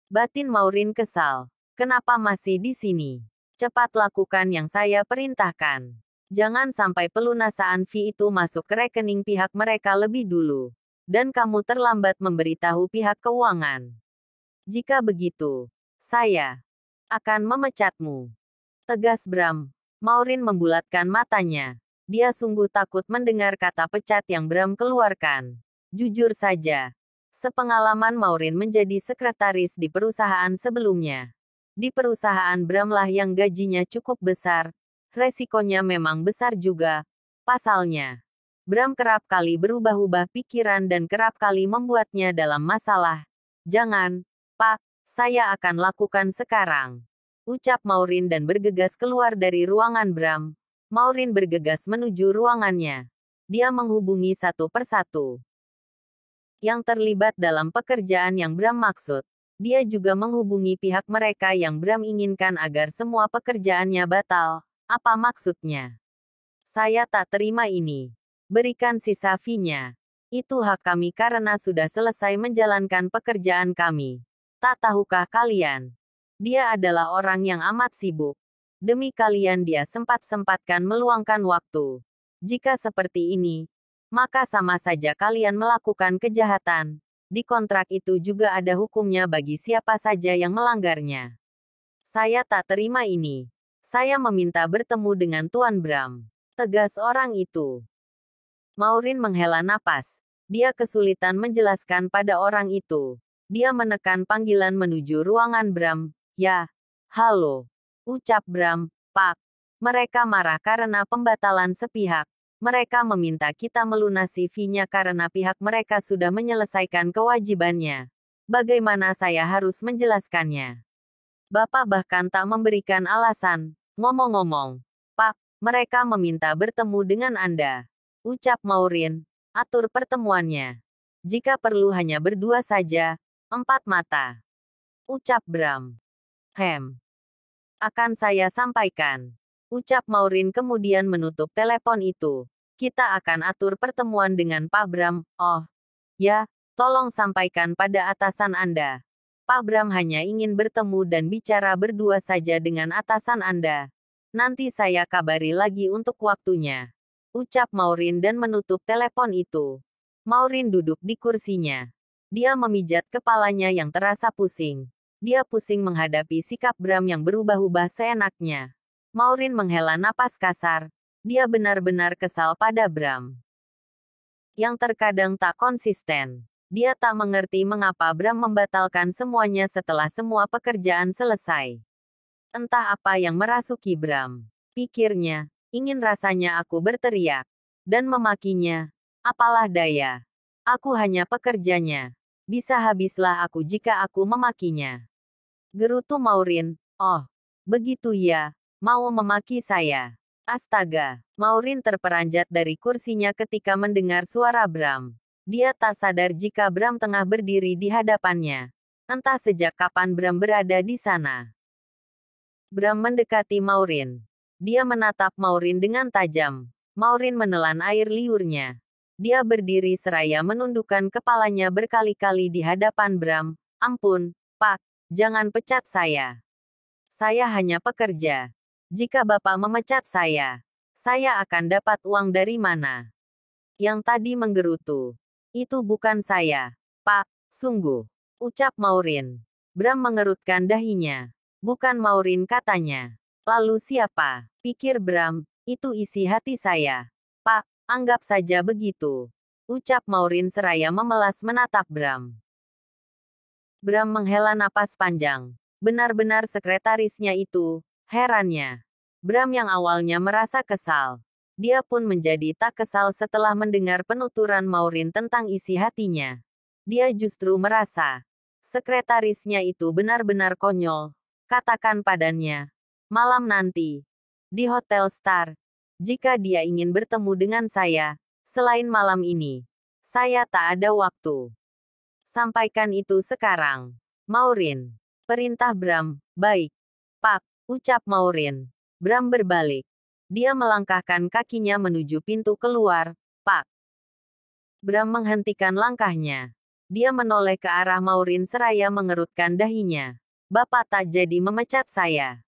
Batin Maureen kesal. Kenapa masih di sini? Cepat lakukan yang saya perintahkan. Jangan sampai pelunasan fee itu masuk ke rekening pihak mereka lebih dulu. Dan kamu terlambat memberitahu pihak keuangan. Jika begitu, saya akan memecatmu. Tegas Bram. Maureen membulatkan matanya. Dia sungguh takut mendengar kata pecat yang Bram keluarkan. Jujur saja, sepengalaman Maureen menjadi sekretaris di perusahaan sebelumnya. Di perusahaan Bram lah yang gajinya cukup besar. Resikonya memang besar juga. Pasalnya, Bram kerap kali berubah-ubah pikiran dan kerap kali membuatnya dalam masalah. Jangan, Pak, saya akan lakukan sekarang. Ucap Maureen dan bergegas keluar dari ruangan Bram. Maureen bergegas menuju ruangannya. Dia menghubungi satu persatu yang terlibat dalam pekerjaan yang Bram maksud. Dia juga menghubungi pihak mereka yang Bram inginkan agar semua pekerjaannya batal. Apa maksudnya? Saya tak terima ini. Berikan sisa fee-nya. Itu hak kami karena sudah selesai menjalankan pekerjaan kami. Tak tahukah kalian? Dia adalah orang yang amat sibuk. Demi kalian dia sempat-sempatkan meluangkan waktu. Jika seperti ini, maka sama saja kalian melakukan kejahatan. Di kontrak itu juga ada hukumnya bagi siapa saja yang melanggarnya. Saya tak terima ini. Saya meminta bertemu dengan Tuan Bram. Tegas orang itu. Maureen menghela napas. Dia kesulitan menjelaskan pada orang itu. Dia menekan panggilan menuju ruangan Bram. Ya, halo. Ucap Bram, Pak. Mereka marah karena pembatalan sepihak. Mereka meminta kita melunasi fee-nya karena pihak mereka sudah menyelesaikan kewajibannya. Bagaimana saya harus menjelaskannya? Bapak bahkan tak memberikan alasan. Ngomong-ngomong, Pak, mereka meminta bertemu dengan Anda. Ucap Maureen, atur pertemuannya. Jika perlu hanya berdua saja, 4 mata. Ucap Bram. Akan saya sampaikan. Ucap Maureen kemudian menutup telepon itu. Kita akan atur pertemuan dengan Pak Bram. Oh, ya, tolong sampaikan pada atasan Anda. Pak Bram hanya ingin bertemu dan bicara berdua saja dengan atasan Anda. Nanti saya kabari lagi untuk waktunya. Ucap Maureen dan menutup telepon itu. Maureen duduk di kursinya. Dia memijat kepalanya yang terasa pusing. Dia pusing menghadapi sikap Bram yang berubah-ubah seenaknya. Maureen menghela napas kasar. Dia benar-benar kesal pada Bram. Yang terkadang tak konsisten. Dia tak mengerti mengapa Bram membatalkan semuanya setelah semua pekerjaan selesai. Entah apa yang merasuki Bram. Pikirnya, ingin rasanya aku berteriak. Dan memakinya. Apalah daya. Aku hanya pekerjanya. Bisa habislah aku jika aku memakinya. Gerutu Maureen, oh, begitu ya, mau memaki saya. Astaga, Maureen terperanjat dari kursinya ketika mendengar suara Bram. Dia tak sadar jika Bram tengah berdiri di hadapannya. Entah sejak kapan Bram berada di sana. Bram mendekati Maureen. Dia menatap Maureen dengan tajam. Maureen menelan air liurnya. Dia berdiri seraya menundukkan kepalanya berkali-kali di hadapan Bram. Ampun, Pak, jangan pecat saya. Saya hanya pekerja. Jika Bapak memecat saya akan dapat uang dari mana? Yang tadi menggerutu. Itu bukan saya, Pak, sungguh. Ucap Maureen. Bram mengerutkan dahinya. Bukan Maureen katanya. Lalu siapa? Pikir Bram, itu isi hati saya. Pak, anggap saja begitu. Ucap Maureen seraya memelas menatap Bram. Bram menghela napas panjang. Benar-benar sekretarisnya itu. Herannya, Bram yang awalnya merasa kesal. Dia pun menjadi tak kesal setelah mendengar penuturan Maureen tentang isi hatinya. Dia justru merasa, sekretarisnya itu benar-benar konyol. Katakan padanya, malam nanti, di Hotel Star, jika dia ingin bertemu dengan saya, selain malam ini, saya tak ada waktu. Sampaikan itu sekarang. Maureen. Perintah Bram, baik. Pak. Ucap Maureen. Bram berbalik. Dia melangkahkan kakinya menuju pintu keluar. Pak. Bram menghentikan langkahnya. Dia menoleh ke arah Maureen seraya mengerutkan dahinya. Bapak tak jadi memecat saya?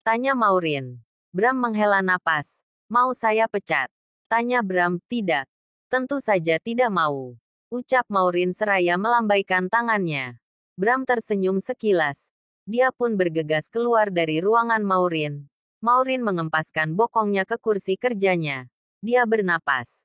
Tanya Maureen. Bram menghela napas. Mau saya pecat? Tanya Bram. Tidak. Tentu saja tidak mau. Ucap Maureen seraya melambaikan tangannya. Bram tersenyum sekilas. Dia pun bergegas keluar dari ruangan Maureen. Maureen mengempaskan bokongnya ke kursi kerjanya. Dia bernapas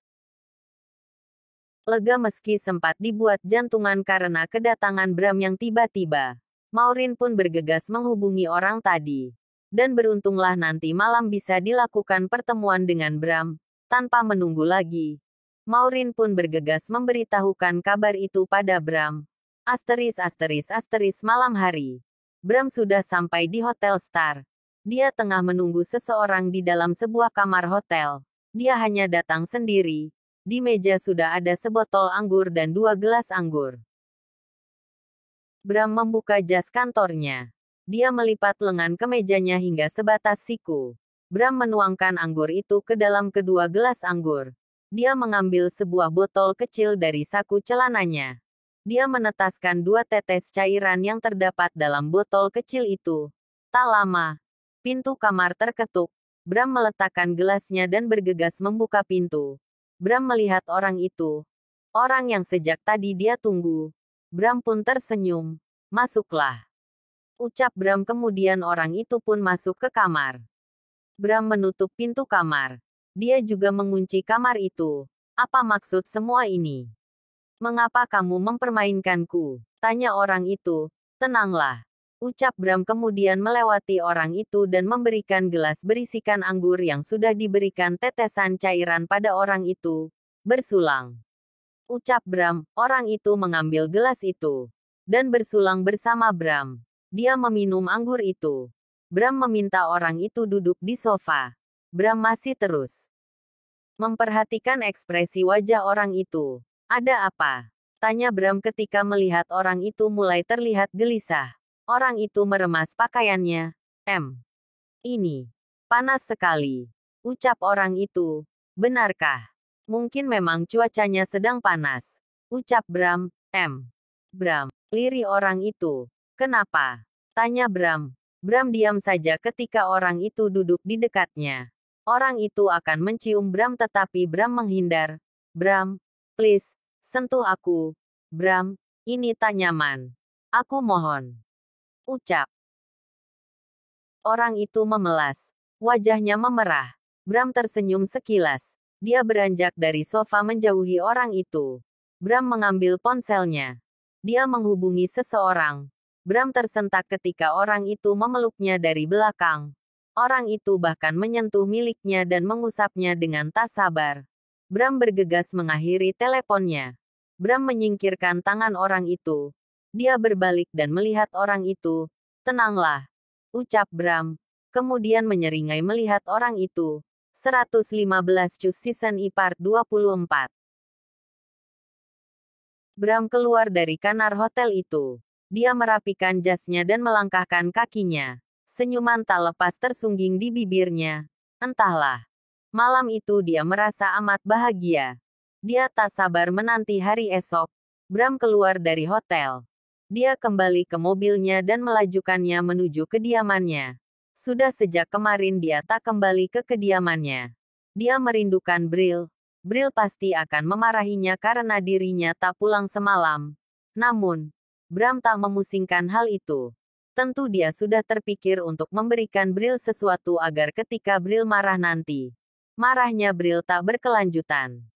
lega meski sempat dibuat jantungan karena kedatangan Bram yang tiba-tiba. Maureen pun bergegas menghubungi orang tadi. Dan beruntunglah nanti malam bisa dilakukan pertemuan dengan Bram, tanpa menunggu lagi. Maureen pun bergegas memberitahukan kabar itu pada Bram. Malam hari. Bram sudah sampai di Hotel Star. Dia tengah menunggu seseorang di dalam sebuah kamar hotel. Dia hanya datang sendiri. Di meja sudah ada sebotol anggur dan 2 gelas anggur. Bram membuka jas kantornya. Dia melipat lengan kemejanya hingga sebatas siku. Bram menuangkan anggur itu ke dalam kedua gelas anggur. Dia mengambil sebuah botol kecil dari saku celananya. Dia menetaskan 2 tetes cairan yang terdapat dalam botol kecil itu. Tak lama, pintu kamar terketuk. Bram meletakkan gelasnya dan bergegas membuka pintu. Bram melihat orang itu. Orang yang sejak tadi dia tunggu. Bram pun tersenyum. Masuklah. Ucap Bram kemudian orang itu pun masuk ke kamar. Bram menutup pintu kamar. Dia juga mengunci kamar itu. Apa maksud semua ini? Mengapa kamu mempermainkanku? Tanya orang itu. Tenanglah. Ucap Bram kemudian melewati orang itu dan memberikan gelas berisikan anggur yang sudah diberikan tetesan cairan pada orang itu. Bersulang. Ucap Bram, orang itu mengambil gelas itu. Dan bersulang bersama Bram. Dia meminum anggur itu. Bram meminta orang itu duduk di sofa. Bram masih terus memperhatikan ekspresi wajah orang itu. Ada apa? Tanya Bram ketika melihat orang itu mulai terlihat gelisah. Orang itu meremas pakaiannya. Ini panas sekali. Ucap orang itu. Benarkah? Mungkin memang cuacanya sedang panas. Ucap Bram. Bram. Lirih orang itu. Kenapa? Tanya Bram. Bram diam saja ketika orang itu duduk di dekatnya. Orang itu akan mencium Bram tetapi Bram menghindar. Bram, please, sentuh aku. Bram, ini tak nyaman. Aku mohon. Ucap. Orang itu memelas. Wajahnya memerah. Bram tersenyum sekilas. Dia beranjak dari sofa menjauhi orang itu. Bram mengambil ponselnya. Dia menghubungi seseorang. Bram tersentak ketika orang itu memeluknya dari belakang. Orang itu bahkan menyentuh miliknya dan mengusapnya dengan tak sabar. Bram bergegas mengakhiri teleponnya. Bram menyingkirkan tangan orang itu. Dia berbalik dan melihat orang itu. Tenanglah. Ucap Bram. Kemudian menyeringai melihat orang itu. 115 Cus Season I Part 24. Bram keluar dari kamar hotel itu. Dia merapikan jasnya dan melangkahkan kakinya. Senyuman tak lepas tersungging di bibirnya. Entahlah. Malam itu dia merasa amat bahagia. Dia tak sabar menanti hari esok. Bram keluar dari hotel. Dia kembali ke mobilnya dan melajukannya menuju kediamannya. Sudah sejak kemarin dia tak kembali ke kediamannya. Dia merindukan Bril. Bril pasti akan memarahinya karena dirinya tak pulang semalam. Namun, Bram tak memusingkan hal itu. Tentu dia sudah terpikir untuk memberikan Bril sesuatu agar ketika Bril marah nanti, marahnya Bril tak berkelanjutan.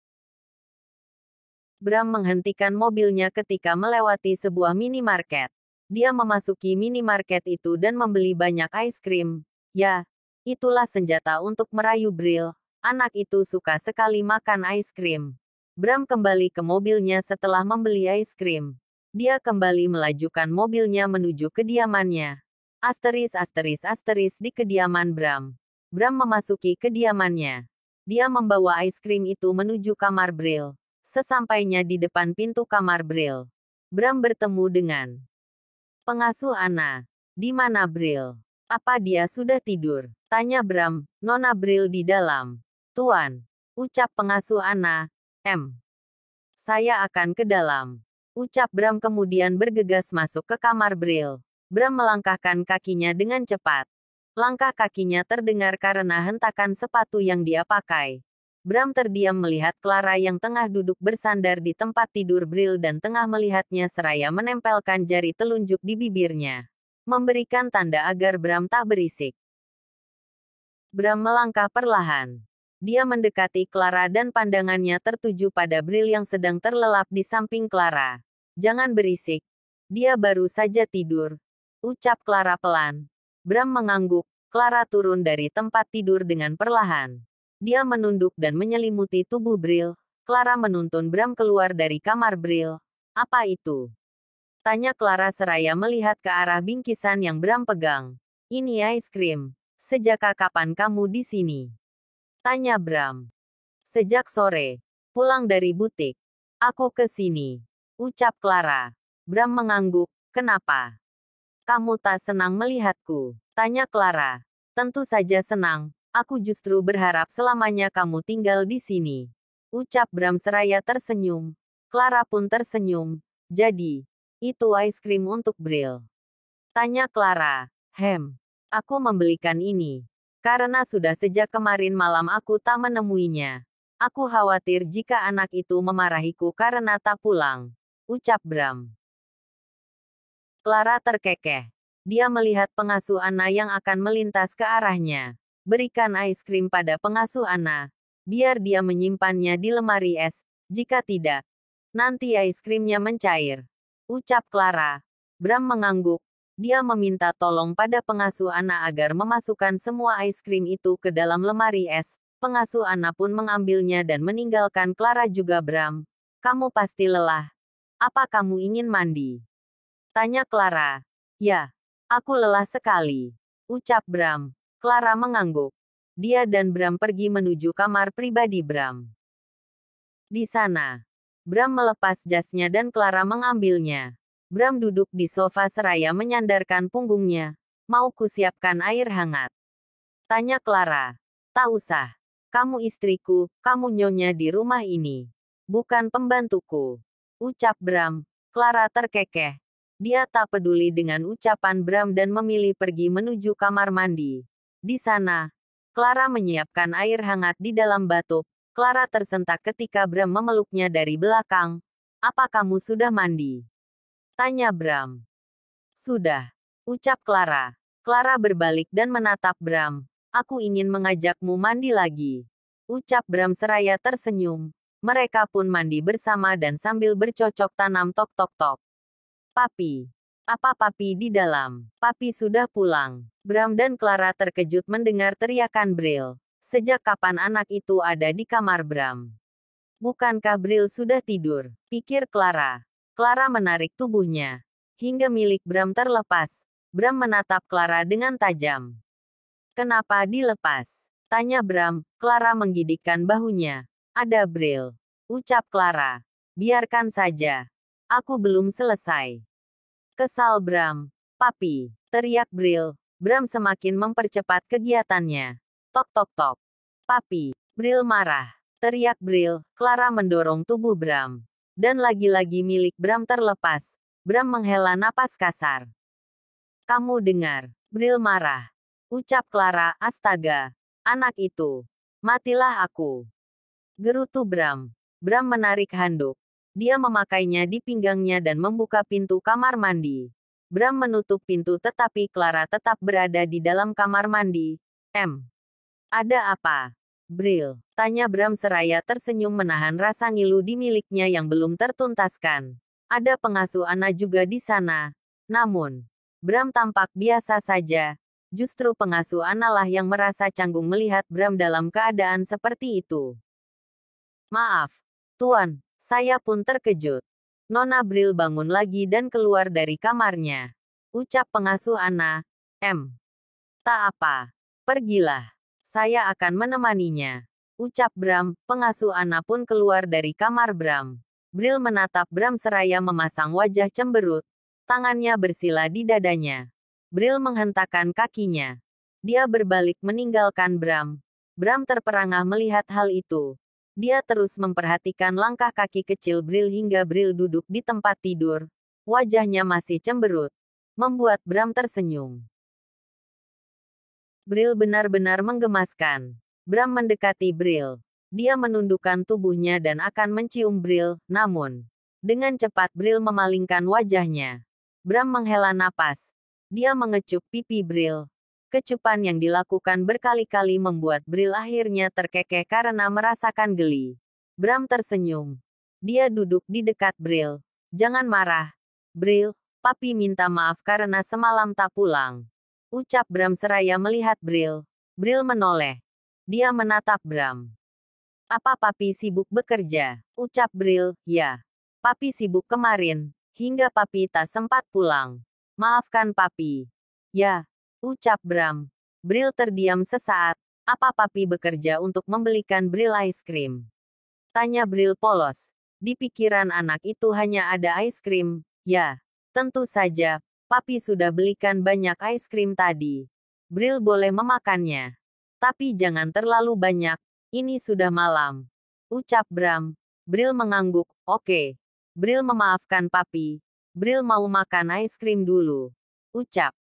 Bram menghentikan mobilnya ketika melewati sebuah minimarket. Dia memasuki minimarket itu dan membeli banyak es krim. Ya, itulah senjata untuk merayu Bril. Anak itu suka sekali makan es krim. Bram kembali ke mobilnya setelah membeli es krim. Dia kembali melajukan mobilnya menuju kediamannya. Di kediaman Bram. Bram memasuki kediamannya. Dia membawa es krim itu menuju kamar Bril. Sesampainya di depan pintu kamar Bril, Bram bertemu dengan pengasuh Anna. Di mana Bril? Apa dia sudah tidur? Tanya Bram, Nona Bril di dalam. Tuan, ucap pengasuh Anna. Saya akan ke dalam. Ucap Bram kemudian bergegas masuk ke kamar Bril. Bram melangkahkan kakinya dengan cepat. Langkah kakinya terdengar karena hentakan sepatu yang dia pakai. Bram terdiam melihat Clara yang tengah duduk bersandar di tempat tidur Bril dan tengah melihatnya seraya menempelkan jari telunjuk di bibirnya. Memberikan tanda agar Bram tak berisik. Bram melangkah perlahan. Dia mendekati Clara dan pandangannya tertuju pada Bril yang sedang terlelap di samping Clara. Jangan berisik. Dia baru saja tidur. Ucap Clara pelan. Bram mengangguk. Clara turun dari tempat tidur dengan perlahan. Dia menunduk dan menyelimuti tubuh Bril. Clara menuntun Bram keluar dari kamar Bril. Apa itu? Tanya Clara seraya melihat ke arah bingkisan yang Bram pegang. Ini es krim. Sejak kapan kamu di sini? Tanya Bram. Sejak sore. Pulang dari butik. Aku ke sini. Ucap Clara. Bram mengangguk. Kenapa? Kamu tak senang melihatku? Tanya Clara. Tentu saja senang. Aku justru berharap selamanya kamu tinggal di sini. Ucap Bram seraya tersenyum. Clara pun tersenyum. Jadi, itu es krim untuk Bril. Tanya Clara. Aku membelikan ini. Karena sudah sejak kemarin malam aku tak menemuinya. Aku khawatir jika anak itu memarahiku karena tak pulang. Ucap Bram. Clara terkekeh. Dia melihat pengasuh Anna yang akan melintas ke arahnya. Berikan es krim pada pengasuh Anna. Biar dia menyimpannya di lemari es. Jika tidak, nanti es krimnya mencair. Ucap Clara. Bram mengangguk. Dia meminta tolong pada pengasuh Anna agar memasukkan semua es krim itu ke dalam lemari es. Pengasuh Anna pun mengambilnya dan meninggalkan Clara juga. Bram, kamu pasti lelah. Apa kamu ingin mandi? Tanya Clara. Ya, aku lelah sekali. Ucap Bram. Clara mengangguk. Dia dan Bram pergi menuju kamar pribadi Bram. Di sana, Bram melepas jasnya dan Clara mengambilnya. Bram duduk di sofa seraya menyandarkan punggungnya. Mau kusiapkan air hangat? Tanya Clara. Tak usah. Kamu istriku, kamu nyonya di rumah ini. Bukan pembantuku. Ucap Bram. Clara terkekeh. Dia tak peduli dengan ucapan Bram dan memilih pergi menuju kamar mandi. Di sana, Clara menyiapkan air hangat di dalam batub. Clara tersentak ketika Bram memeluknya dari belakang. Apa kamu sudah mandi? Tanya Bram. Sudah. Ucap Clara. Clara berbalik dan menatap Bram. Aku ingin mengajakmu mandi lagi. Ucap Bram seraya tersenyum. Mereka pun mandi bersama dan sambil bercocok tanam tok-tok-tok. Papi. Apa papi di dalam? Papi sudah pulang. Bram dan Clara terkejut mendengar teriakan Bril. Sejak kapan anak itu ada di kamar Bram? Bukankah Bril sudah tidur? Pikir Clara. Clara menarik tubuhnya. Hingga milik Bram terlepas. Bram menatap Clara dengan tajam. Kenapa dilepas? Tanya Bram. Clara menggigitkan bahunya. Ada Bril. Ucap Clara. Biarkan saja. Aku belum selesai. Kesal Bram. Papi. Teriak Bril. Bram semakin mempercepat kegiatannya. Tok tok tok. Papi. Bril marah. Teriak Bril. Clara mendorong tubuh Bram. Dan lagi-lagi milik Bram terlepas. Bram menghela napas kasar. Kamu dengar. Bril marah. Ucap Clara. Astaga. Anak itu. Matilah aku. Gerutu Bram. Bram menarik handuk. Dia memakainya di pinggangnya dan membuka pintu kamar mandi. Bram menutup pintu tetapi Clara tetap berada di dalam kamar mandi. Ada apa? Bril. Tanya Bram seraya tersenyum menahan rasa ngilu di miliknya yang belum tertuntaskan. Ada pengasuh Anna juga di sana. Namun, Bram tampak biasa saja. Justru pengasuh Anna lah yang merasa canggung melihat Bram dalam keadaan seperti itu. Maaf, Tuan, saya pun terkejut. Nona Bril bangun lagi dan keluar dari kamarnya. Ucap pengasuh Anna. Tak apa. Pergilah. Saya akan menemaninya. Ucap Bram. Pengasuh Anna pun keluar dari kamar Bram. Bril menatap Bram seraya memasang wajah cemberut. Tangannya bersila di dadanya. Bril menghentakkan kakinya. Dia berbalik meninggalkan Bram. Bram terperangah melihat hal itu. Dia terus memperhatikan langkah kaki kecil Bril hingga Bril duduk di tempat tidur. Wajahnya masih cemberut. Membuat Bram tersenyum. Bril benar-benar menggemaskan. Bram mendekati Bril. Dia menundukkan tubuhnya dan akan mencium Bril, namun dengan cepat Bril memalingkan wajahnya. Bram menghela napas. Dia mengecup pipi Bril. Kecupan yang dilakukan berkali-kali membuat Bril akhirnya terkekeh karena merasakan geli. Bram tersenyum. Dia duduk di dekat Bril. Jangan marah. Bril, papi minta maaf karena semalam tak pulang. Ucap Bram seraya melihat Bril. Bril menoleh. Dia menatap Bram. Apa papi sibuk bekerja? Ucap Bril, ya. Papi sibuk kemarin, hingga papi tak sempat pulang. Maafkan papi. Ya, ucap Bram. Bril terdiam sesaat. Apa papi bekerja untuk membelikan Bril es krim? Tanya Bril polos. Di pikiran anak itu hanya ada es krim. Ya, tentu saja, papi sudah belikan banyak es krim tadi. Bril boleh memakannya. Tapi jangan terlalu banyak. Ini sudah malam. Ucap Bram. Bril mengangguk. Oke. Bril memaafkan papi. Bril mau makan es krim dulu. Ucap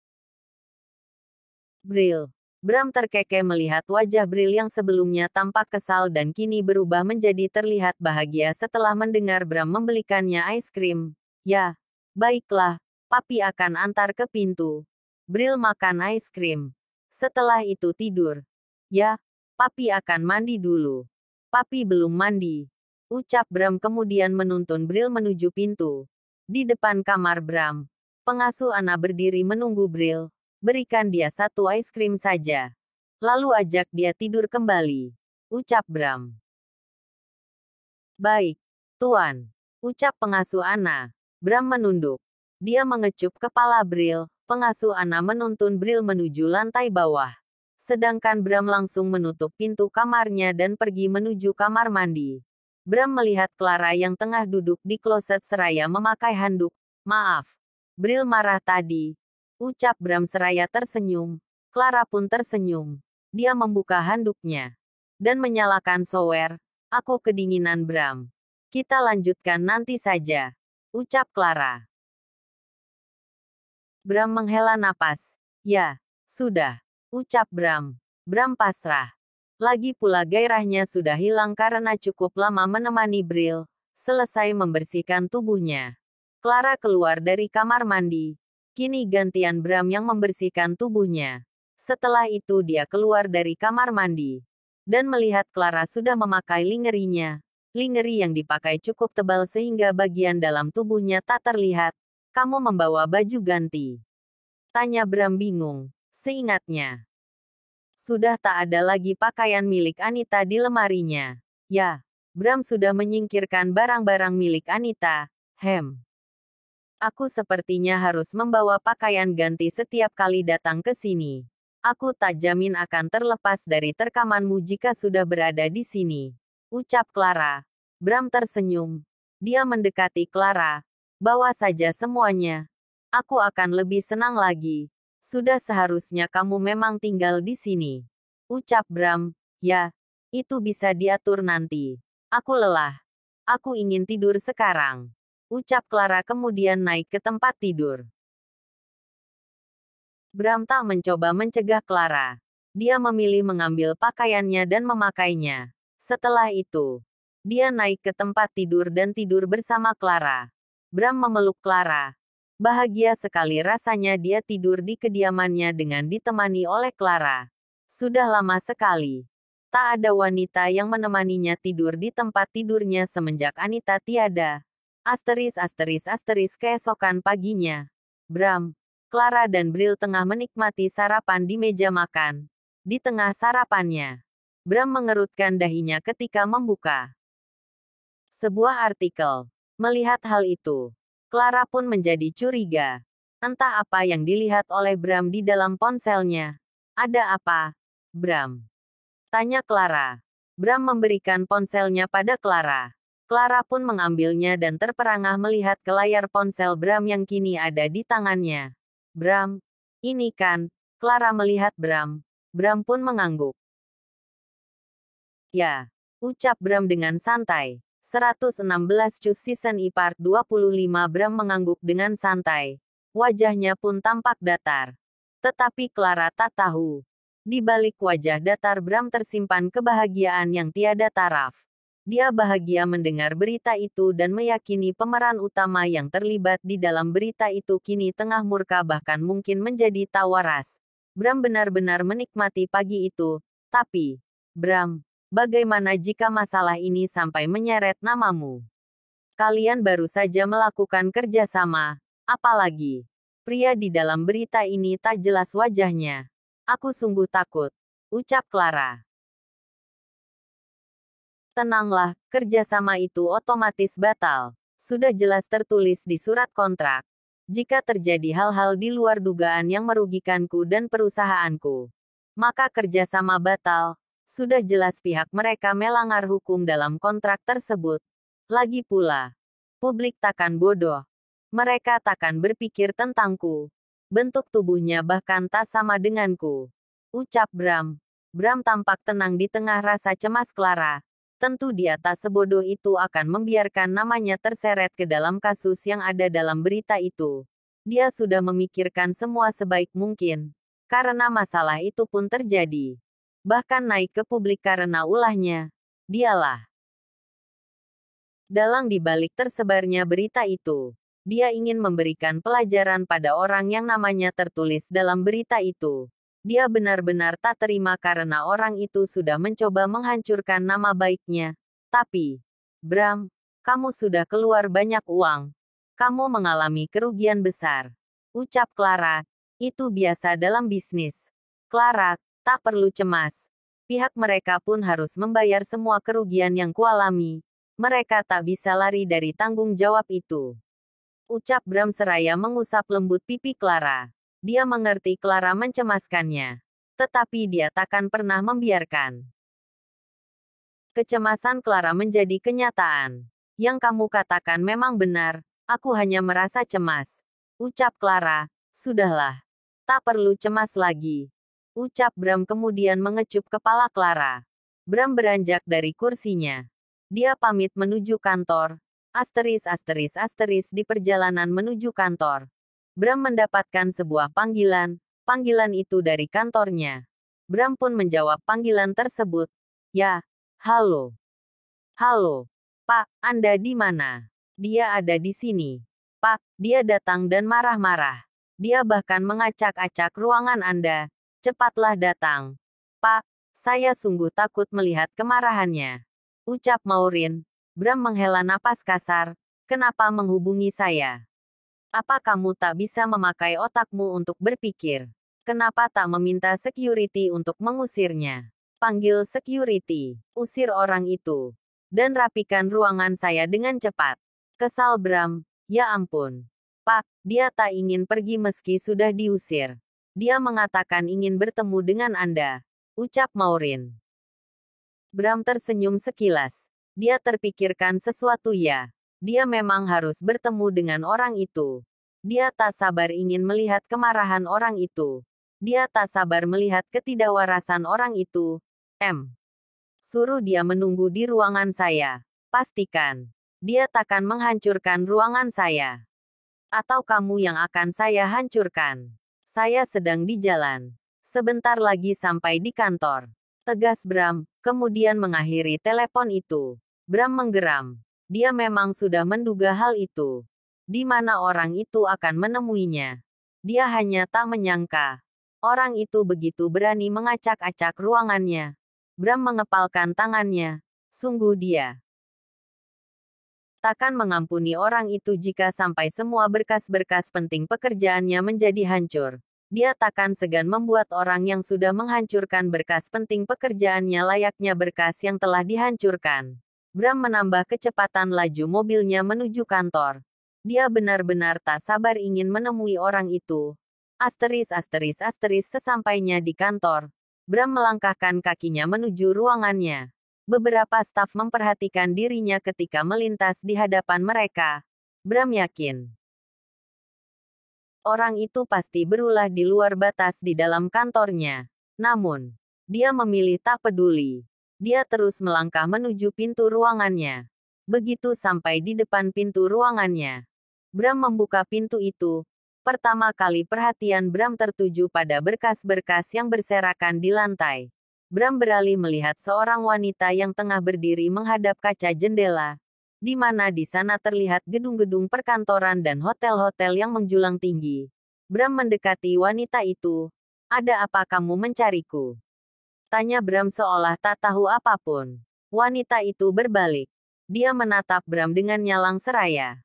Bril. Bram terkekeh melihat wajah Bril yang sebelumnya tampak kesal dan kini berubah menjadi terlihat bahagia setelah mendengar Bram membelikannya es krim. Ya, baiklah. Papi akan antar ke pintu. Bril makan es krim. Setelah itu tidur. Ya, papi akan mandi dulu. Papi belum mandi. Ucap Bram kemudian menuntun Bril menuju pintu. Di depan kamar Bram, pengasuh Ana berdiri menunggu Bril. Berikan dia satu es krim saja. Lalu ajak dia tidur kembali. Ucap Bram. Baik, Tuan. Ucap pengasuh Ana. Bram menunduk. Dia mengecup kepala Bril. Pengasuh Ana menuntun Bril menuju lantai bawah. Sedangkan Bram langsung menutup pintu kamarnya dan pergi menuju kamar mandi. Bram melihat Clara yang tengah duduk di kloset seraya memakai handuk. Maaf. Bril marah tadi. Ucap Bram seraya tersenyum. Clara pun tersenyum. Dia membuka handuknya. Dan menyalakan shower. Aku kedinginan Bram. Kita lanjutkan nanti saja. Ucap Clara. Bram menghela napas. Ya, sudah. Ucap Bram. Bram pasrah. Lagi pula gairahnya sudah hilang karena cukup lama menemani Bril. Selesai membersihkan tubuhnya. Clara keluar dari kamar mandi. Kini gantian Bram yang membersihkan tubuhnya. Setelah itu dia keluar dari kamar mandi. Dan melihat Clara sudah memakai lingerinya. Lingeri yang dipakai cukup tebal sehingga bagian dalam tubuhnya tak terlihat. Kamu membawa baju ganti? Tanya Bram bingung. Seingatnya, sudah tak ada lagi pakaian milik Anita di lemarinya. Ya, Bram sudah menyingkirkan barang-barang milik Anita. Aku sepertinya harus membawa pakaian ganti setiap kali datang ke sini. Aku tak jamin akan terlepas dari terkamanmu jika sudah berada di sini. Ucap Clara. Bram tersenyum. Dia mendekati Clara. Bawa saja semuanya. Aku akan lebih senang lagi. Sudah seharusnya kamu memang tinggal di sini. Ucap Bram. Ya, itu bisa diatur nanti. Aku lelah. Aku ingin tidur sekarang. Ucap Clara kemudian naik ke tempat tidur. Bram tak mencoba mencegah Clara. Dia memilih mengambil pakaiannya dan memakainya. Setelah itu, dia naik ke tempat tidur dan tidur bersama Clara. Bram memeluk Clara. Bahagia sekali rasanya dia tidur di kediamannya dengan ditemani oleh Clara. Sudah lama sekali. Tak ada wanita yang menemaninya tidur di tempat tidurnya semenjak Anita tiada. Keesokan paginya. Bram, Clara dan Bril tengah menikmati sarapan di meja makan. Di tengah sarapannya, Bram mengerutkan dahinya ketika membuka sebuah artikel. Melihat hal itu, Clara pun menjadi curiga. Entah apa yang dilihat oleh Bram di dalam ponselnya. Ada apa, Bram? Tanya Clara. Bram memberikan ponselnya pada Clara. Clara pun mengambilnya dan terperangah melihat ke layar ponsel Bram yang kini ada di tangannya. Bram, Ini kan, Clara melihat Bram. Bram pun mengangguk. Ya, ucap Bram dengan santai. 116 Cus Season I Part 25. Bram mengangguk dengan santai. Wajahnya pun tampak datar. Tetapi Clara tak tahu. Di balik wajah datar Bram tersimpan kebahagiaan yang tiada taraf. Dia bahagia mendengar berita itu dan meyakini pemeran utama yang terlibat di dalam berita itu kini tengah murka bahkan mungkin menjadi tak waras. Bram benar-benar menikmati pagi itu. Tapi, Bram, bagaimana jika masalah ini sampai menyeret namamu? Kalian baru saja melakukan kerjasama. Apalagi, pria di dalam berita ini tak jelas wajahnya. Aku sungguh takut, ucap Clara. Tenanglah, kerjasama itu otomatis batal. Sudah jelas tertulis di surat kontrak. Jika terjadi hal-hal di luar dugaan yang merugikanku dan perusahaanku, maka kerjasama batal. Sudah jelas pihak mereka melanggar hukum dalam kontrak tersebut. Lagi pula, publik takkan bodoh. Mereka takkan berpikir tentangku. Bentuk tubuhnya bahkan tak sama denganku. Ucap Bram. Bram tampak tenang di tengah rasa cemas Clara. Tentu dia tak sebodoh itu akan membiarkan namanya terseret ke dalam kasus yang ada dalam berita itu. Dia sudah memikirkan semua sebaik mungkin. Karena masalah itu pun terjadi. Bahkan naik ke publik karena ulahnya. Dialah dalang di balik tersebarnya berita itu. Dia ingin memberikan pelajaran pada orang yang namanya tertulis dalam berita itu. Dia benar-benar tak terima karena orang itu sudah mencoba menghancurkan nama baiknya. Tapi, Bram, kamu sudah keluar banyak uang. Kamu mengalami kerugian besar. Ucap Clara, itu biasa dalam bisnis. Clara, tak perlu cemas. Pihak mereka pun harus membayar semua kerugian yang kualami. Mereka tak bisa lari dari tanggung jawab itu. Ucap Bram seraya mengusap lembut pipi Clara. Dia mengerti Clara mencemaskannya. Tetapi dia takkan pernah membiarkan kecemasan Clara menjadi kenyataan. Yang kamu katakan memang benar, aku hanya merasa cemas. Ucap Clara, sudahlah. Tak perlu cemas lagi. Ucap Bram kemudian mengecup kepala Clara. Bram beranjak dari kursinya. Dia pamit menuju kantor. Asteris di perjalanan menuju kantor. Bram mendapatkan sebuah panggilan. Panggilan itu dari kantornya. Bram pun menjawab panggilan tersebut. Ya, halo. Halo. Pak, Anda di mana? Dia ada di sini. Pak, dia datang dan marah-marah. Dia bahkan mengacak-acak ruangan Anda. Cepatlah datang. Pak, saya sungguh takut melihat kemarahannya. Ucap Maureen. Bram menghela napas kasar. Kenapa menghubungi saya? Apa kamu tak bisa memakai otakmu untuk berpikir? Kenapa tak meminta security untuk mengusirnya? Panggil security. Usir orang itu. Dan rapikan ruangan saya dengan cepat. Kesal Bram. Ya ampun. Pak, dia tak ingin pergi meski sudah diusir. Dia mengatakan ingin bertemu dengan Anda. Ucap Maureen. Bram tersenyum sekilas. Dia terpikirkan sesuatu ya. Dia memang harus bertemu dengan orang itu. Dia tak sabar ingin melihat kemarahan orang itu. Dia tak sabar melihat ketidakwarasan orang itu. Suruh dia menunggu di ruangan saya. Pastikan. Dia takkan menghancurkan ruangan saya. Atau kamu yang akan saya hancurkan. Saya sedang di jalan. Sebentar lagi sampai di kantor. Tegas Bram, kemudian mengakhiri telepon itu. Bram menggeram. Dia memang sudah menduga hal itu. Di mana orang itu akan menemuinya. Dia hanya tak menyangka. Orang itu begitu berani mengacak-acak ruangannya. Bram mengepalkan tangannya. Sungguh dia takkan mengampuni orang itu jika sampai semua berkas-berkas penting pekerjaannya menjadi hancur. Dia takkan segan membuat orang yang sudah menghancurkan berkas penting pekerjaannya layaknya berkas yang telah dihancurkan. Bram menambah kecepatan laju mobilnya menuju kantor. Dia benar-benar tak sabar ingin menemui orang itu. Sesampainya di kantor. Bram melangkahkan kakinya menuju ruangannya. Beberapa staf memperhatikan dirinya ketika melintas di hadapan mereka. Bram yakin Orang itu pasti berulah di luar batas di dalam kantornya. Namun, dia memilih tak peduli. Dia terus melangkah menuju pintu ruangannya. Begitu sampai di depan pintu ruangannya, Bram membuka pintu itu. Pertama kali perhatian Bram tertuju pada berkas-berkas yang berserakan di lantai. Bram beralih melihat seorang wanita yang tengah berdiri menghadap kaca jendela, di mana di sana terlihat gedung-gedung perkantoran dan hotel-hotel yang menjulang tinggi. Bram mendekati wanita itu. "Ada apa kamu mencariku?" tanya Bram seolah tak tahu apapun. Wanita itu berbalik. Dia menatap Bram dengan nyalang seraya.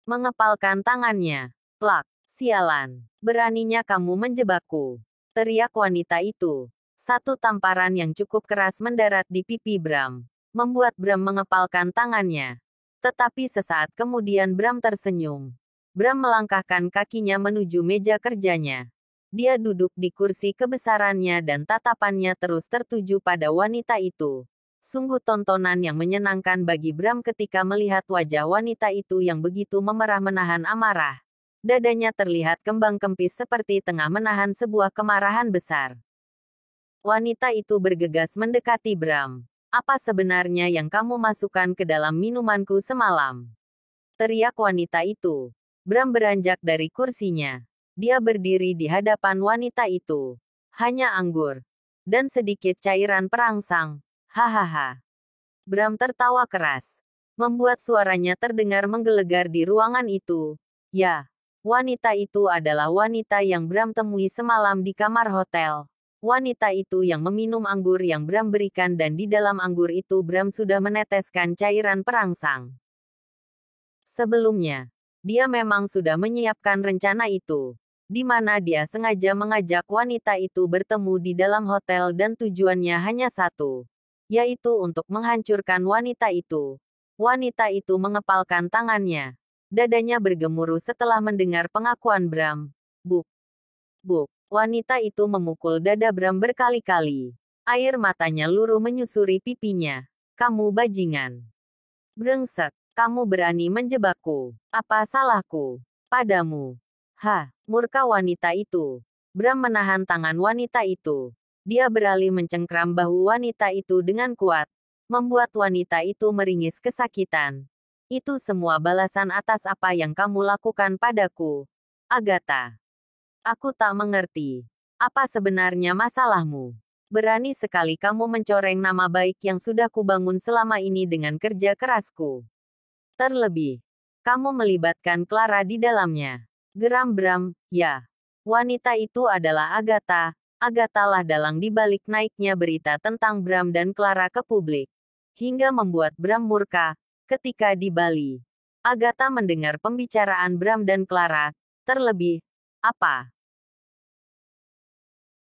Mengepalkan tangannya. "Plak, sialan. Beraninya kamu menjebakku," teriak wanita itu. Satu tamparan yang cukup keras mendarat di pipi Bram, membuat Bram mengepalkan tangannya. Tetapi sesaat kemudian Bram tersenyum. Bram melangkahkan kakinya menuju meja kerjanya. Dia duduk di kursi kebesarannya dan tatapannya terus tertuju pada wanita itu. Sungguh tontonan yang menyenangkan bagi Bram ketika melihat wajah wanita itu yang begitu memerah menahan amarah. Dadanya terlihat kembang kempis seperti tengah menahan sebuah kemarahan besar. Wanita itu bergegas mendekati Bram. "Apa sebenarnya yang kamu masukkan ke dalam minumanku semalam?" teriak wanita itu. Bram beranjak dari kursinya. Dia berdiri di hadapan wanita itu. "Hanya anggur. Dan sedikit cairan perangsang. Hahaha." Bram tertawa keras, membuat suaranya terdengar menggelegar di ruangan itu. Ya, wanita itu adalah wanita yang Bram temui semalam di kamar hotel. Wanita itu yang meminum anggur yang Bram berikan dan di dalam anggur itu Bram sudah meneteskan cairan perangsang. Sebelumnya, dia memang sudah menyiapkan rencana itu, di mana dia sengaja mengajak wanita itu bertemu di dalam hotel dan tujuannya hanya satu, yaitu untuk menghancurkan wanita itu. Wanita itu mengepalkan tangannya. Dadanya bergemuruh setelah mendengar pengakuan Bram. "Buk, buk." Wanita itu memukul dada Bram berkali-kali. Air matanya luruh menyusuri pipinya. "Kamu bajingan. Brengsek. Kamu berani menjebakku. Apa salahku padamu?" "Hah," murka wanita itu. Bram menahan tangan wanita itu. Dia beralih mencengkram bahu wanita itu dengan kuat, membuat wanita itu meringis kesakitan. "Itu semua balasan atas apa yang kamu lakukan padaku, Agatha. Aku tak mengerti. Apa sebenarnya masalahmu? Berani sekali kamu mencoreng nama baik yang sudah kubangun selama ini dengan kerja kerasku. Terlebih, kamu melibatkan Clara di dalamnya." Geram Bram. "Ya, wanita itu adalah Agatha. Agatha lah dalang di balik naiknya berita tentang Bram dan Clara ke publik, hingga membuat Bram murka. Ketika di Bali, Agatha mendengar pembicaraan Bram dan Clara. Terlebih, apa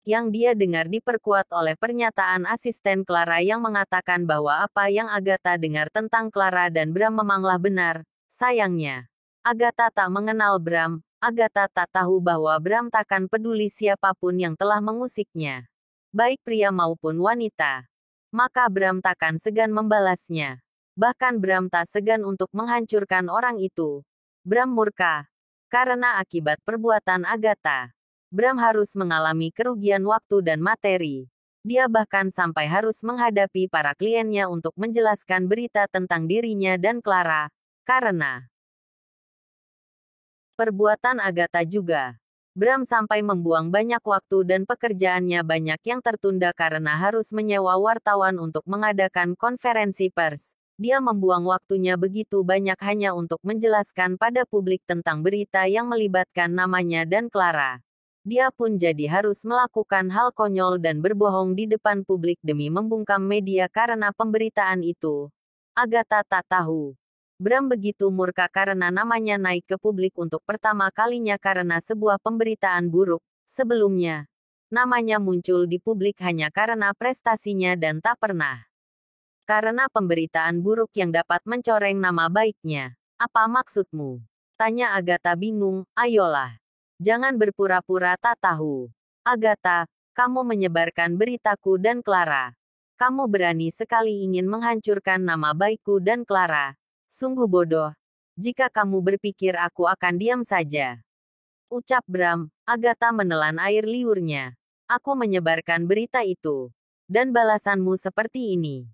yang dia dengar diperkuat oleh pernyataan asisten Clara yang mengatakan bahwa apa yang Agatha dengar tentang Clara dan Bram memanglah benar. Sayangnya, Agatha tak mengenal Bram. Agatha tak tahu bahwa Bram takkan peduli siapapun yang telah mengusiknya, baik pria maupun wanita. Maka Bram takkan segan membalasnya. Bahkan Bram tak segan untuk menghancurkan orang itu. Bram murka karena akibat perbuatan Agatha, Bram harus mengalami kerugian waktu dan materi. Dia bahkan sampai harus menghadapi para kliennya untuk menjelaskan berita tentang dirinya dan Clara. Karena perbuatan Agatha juga, Bram sampai membuang banyak waktu dan pekerjaannya banyak yang tertunda karena harus menyewa wartawan untuk mengadakan konferensi pers. Dia membuang waktunya begitu banyak hanya untuk menjelaskan pada publik tentang berita yang melibatkan namanya dan Clara. Dia pun jadi harus melakukan hal konyol dan berbohong di depan publik demi membungkam media karena pemberitaan itu. Agatha tak tahu. Bram begitu murka karena namanya naik ke publik untuk pertama kalinya karena sebuah pemberitaan buruk. Sebelumnya, namanya muncul di publik hanya karena prestasinya dan tak pernah karena pemberitaan buruk yang dapat mencoreng nama baiknya. "Apa maksudmu?" tanya Agatha bingung. "Ayolah. Jangan berpura-pura tak tahu. Agatha, kamu menyebarkan beritaku dan Clara. Kamu berani sekali ingin menghancurkan nama baikku dan Clara. Sungguh bodoh. Jika kamu berpikir aku akan diam saja." Ucap Bram. Agatha menelan air liurnya. Aku menyebarkan berita itu. Dan balasanmu seperti ini.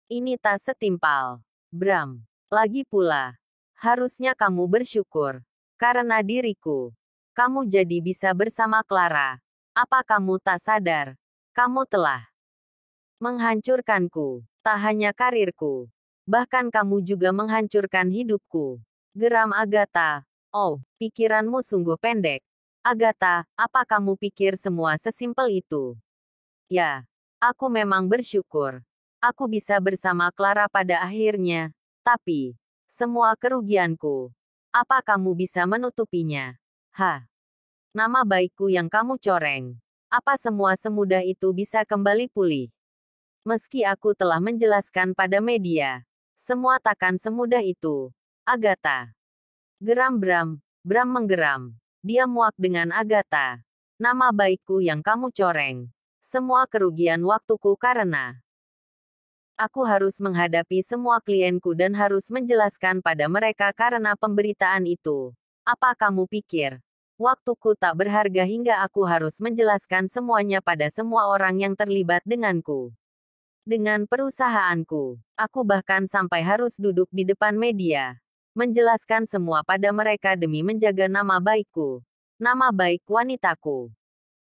Ini tak setimpal. Bram. Lagi pula. Harusnya kamu bersyukur. Karena diriku. Kamu jadi bisa bersama Clara. Apa kamu tak sadar? Kamu telah menghancurkanku. Tak hanya karirku. Bahkan kamu juga menghancurkan hidupku. Geram Agatha. Oh, pikiranmu sungguh pendek. Agatha, apa kamu pikir semua sesimpel itu? Ya, aku memang bersyukur. Aku bisa bersama Clara pada akhirnya. Tapi, semua kerugianku. Apa kamu bisa menutupinya? Hah? Nama baikku yang kamu coreng. Apa semua semudah itu bisa kembali pulih? Meski aku telah menjelaskan pada media. Semua takkan semudah itu. Agatha. Geram Bram. Bram menggeram. Dia muak dengan Agatha. Nama baikku yang kamu coreng. Semua kerugian waktuku karena aku harus menghadapi semua klienku dan harus menjelaskan pada mereka karena pemberitaan itu. Apa kamu pikir? Waktuku tak berharga hingga aku harus menjelaskan semuanya pada semua orang yang terlibat denganku. Dengan perusahaanku, aku bahkan sampai harus duduk di depan media. Menjelaskan semua pada mereka demi menjaga nama baikku. Nama baik wanitaku.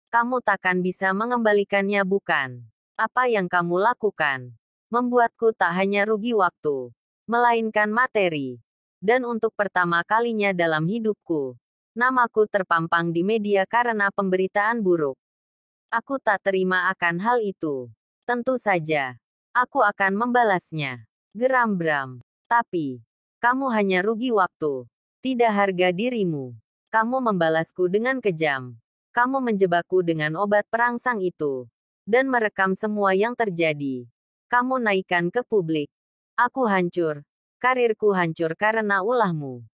Kamu takkan bisa mengembalikannya bukan? Apa yang kamu lakukan? Membuatku tak hanya rugi waktu, melainkan materi. Dan untuk pertama kalinya dalam hidupku, namaku terpampang di media karena pemberitaan buruk. Aku tak terima akan hal itu. Tentu saja, aku akan membalasnya. Geram Bram. Tapi, kamu hanya rugi waktu. Tidak harga dirimu. Kamu membalasku dengan kejam. Kamu menjebakku dengan obat perangsang itu. Dan merekam semua yang terjadi. Kamu naikkan ke publik. Aku hancur. Karirku hancur karena ulahmu.